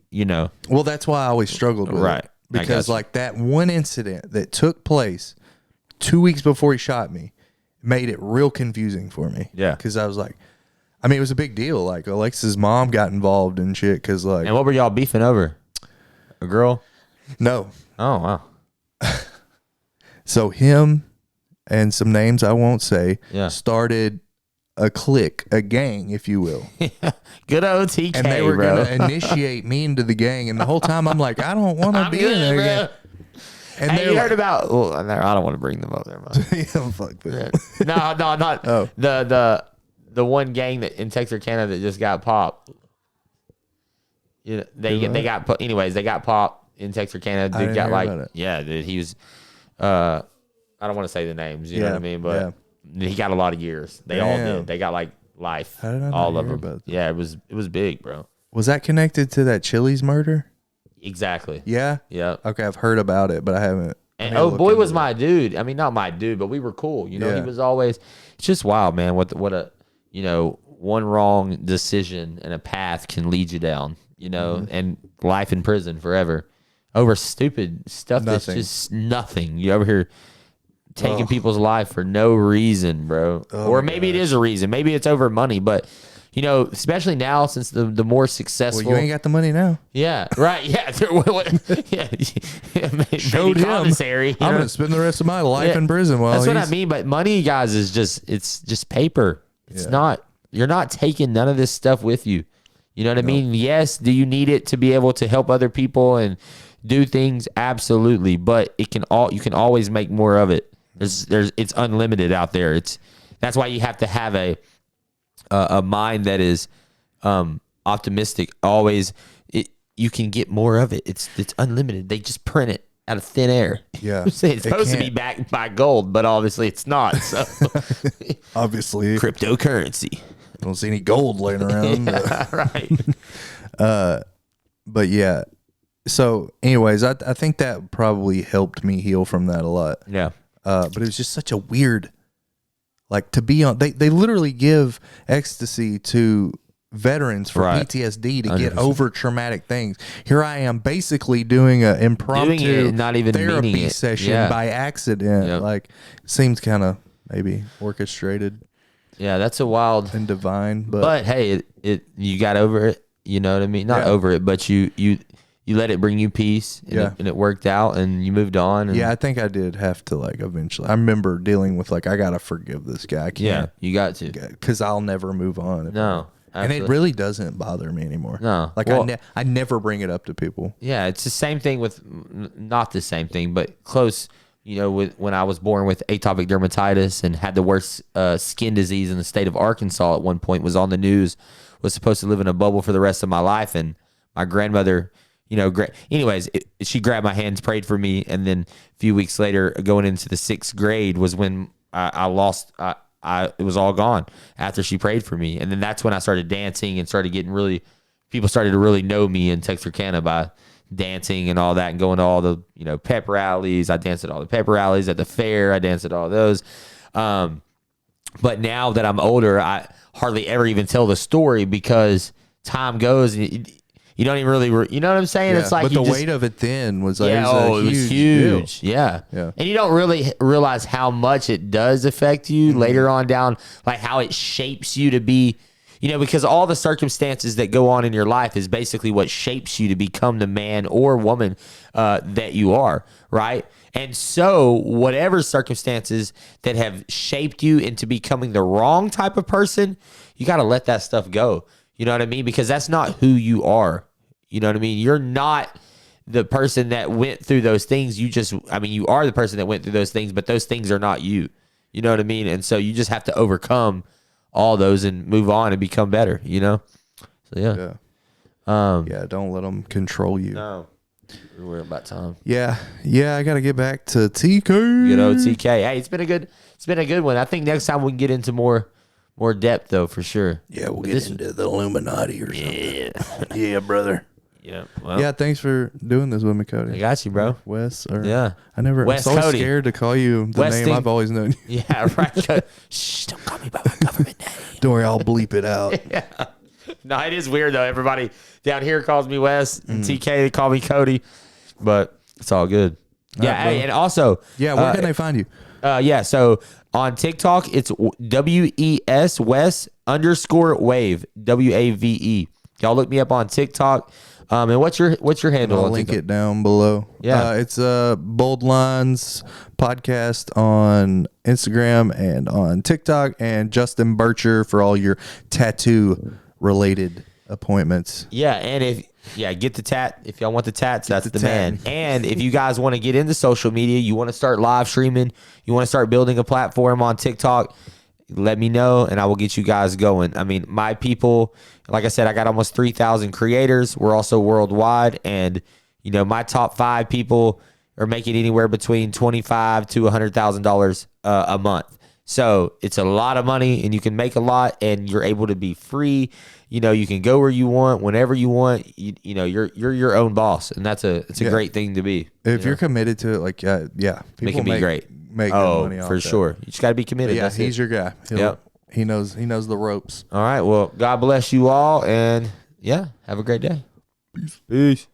Well, that's why I always struggled with Right. it. I Because gotcha. like that one incident that took place 2 weeks before he shot me made it real confusing for me. Yeah. Because I was like, I mean, it was a big deal. Like Alexa's mom got involved and shit. Because like, And what were y'all beefing over? A girl? no. Oh wow. So him and some names I won't say Yeah. started a clique, a gang, if you will. Good old TK, And they were bro. going to initiate me into the gang. And the whole time I'm like, I don't want to I'm be good, in there bro. again. And Hey, you heard like, about? Well, I don't want to bring them up there. yeah, fuck that. No, not Oh. the one gang that in Texarkana that just got popped. They got anyways. They got popped in Texarkana. Dude didn't got hear like about it. yeah, dude. He was. I don't want to say the names. You know Yeah, what I mean, but he got a lot of years. They all Damn. did. They got like life. How did I not all of hear them. about that? Yeah, it was big, bro. Was that connected to that Chili's murder? Exactly. Yeah. Yep. Okay, I've heard about it, but I haven't. And I need to oh look boy, into was it. my dude. I mean, not my dude, but we were cool. He Yeah. was always. It's just wild, man. What a one wrong decision and a path can lead you down. Mm-hmm. And life in prison forever over stupid stuff Nothing. that's just nothing. You over here taking people's life for no reason, bro. Or maybe it is a reason. Maybe it's over money, but. Especially now since the more successful. Well, you ain't got the money now. Yeah, right. Yeah, yeah. Showed him. Commissary. You I'm know? gonna spend the rest of my life Yeah. in prison. Well, That's what I mean. But money, guys, is just paper. It's not. You're not taking none of this stuff with you. You know what I mean? Yes. Do you need it to be able to help other people and do things? Absolutely. But you can always make more of it. It's unlimited out there. That's why you have to have a mind that is optimistic. Always, you can get more of it. It's unlimited. They just print it out of thin air. Yeah. It's supposed to be backed by gold, but obviously it's not. So obviously, cryptocurrency. I don't see any gold laying around. Right. But yeah. So, anyways, I think that probably helped me heal from that a lot. Yeah. But it was just such a weird, like to be on. They literally give ecstasy to veterans for Right. PTSD to get 100%. over traumatic things. Here I am, basically doing an impromptu Doing it, not even meaning therapy it. session Yeah. by accident. Yep. Like, seems kind of maybe orchestrated Yeah, that's a wild. and divine. But hey, you got over it. You know what I mean? Not Yeah. over it, but you let it bring you peace, and, Yeah. it worked out, and you moved on. And yeah, I think I did have to like eventually. I remember dealing with like I gotta forgive this guy. I yeah, can't you got to. because I'll never move on. No, And it absolutely. really doesn't bother me anymore. No. Like Well- I never bring it up to people. Yeah, it's the same thing with not the same thing, but close. With when I was born with atopic dermatitis and had the worst skin disease in the state of Arkansas at one point, was on the news, was supposed to live in a bubble for the rest of my life, and my grandmother, she grabbed my hands, prayed for me, and then a few weeks later, going into the 6th grade, was when I lost. It was all gone after she prayed for me, and then that's when I started dancing and started getting really. People started to really know me in Texarkana by dancing and all that, and going to all the pep rallies. I danced at all the pep rallies at the fair. I danced at all those. But now that I'm older, I hardly ever even tell the story because time goes. And you don't even really, you know what I'm saying? Yeah, It's like but you the just, weight of it then was like yeah, it was huge. deal. Yeah. Yeah. And you don't really realize how much it does affect you later on down, like how it shapes you to be. You know, because all the circumstances that go on in your life is basically what shapes you to become the man or woman that you are, right? And so whatever circumstances that have shaped you into becoming the wrong type of person, you got to let that stuff go. You know what I mean? Because that's not who you are. You know what I mean? You're not the person that went through those things. You are the person that went through those things, but those things are not you. You know what I mean? And so you just have to overcome all those and move on and become better, you know? So, Yeah, don't let them control you. No. We're about time. Yeah, I got to get back to TK. Good old TK. Hey, it's been a good one. I think next time we can get into more depth, though, for sure. Yeah, we'll get into the Illuminati or something. Yeah, brother. Yeah. Well, Yeah, thanks for doing this with me, Cody. I got you, bro. Wes. Or Yeah. I'm Wes so Cody. scared to call you the Weston. name I've always known. Yeah, right. Shh, don't call me by my government name. Don't worry, I'll bleep it out. Yeah. No, it is weird, though. Everybody down here calls me Wes, and TK, they call me Cody, but it's all good. Yeah, right, hey, and also... Yeah, where can they find you? So on TikTok, it's WES Wes _wave WAVE. Y'all look me up on TikTok. And what's your handle? I'll on link TikTok? it down below. Yeah. It's Bold Lines podcast on Instagram and on TikTok, and Justin Birtcher for all your tattoo related appointments. Yeah, and get the tat. If y'all want the tats, that's the tat. man. And if you guys want to get into social media, you want to start live streaming, you want to start building a platform on TikTok, let me know and I will get you guys going. I mean, my people, like I said, I got almost 3,000 creators. We're also worldwide, and you know, my top 5 people are making anywhere between $25,000 to $100,000 a month. So it's a lot of money, and you can make a lot, and you're able to be free. You know, you can go where you want, whenever you want. You know, you're your own boss, and it's a great thing to be. If you're committed to it, like people It can be great. Make good money off for that. sure. You just got to be committed. But yeah, That's he's it. your guy. Yep. He knows the ropes. All right. Well, God bless you all, and yeah, have a great day. Peace.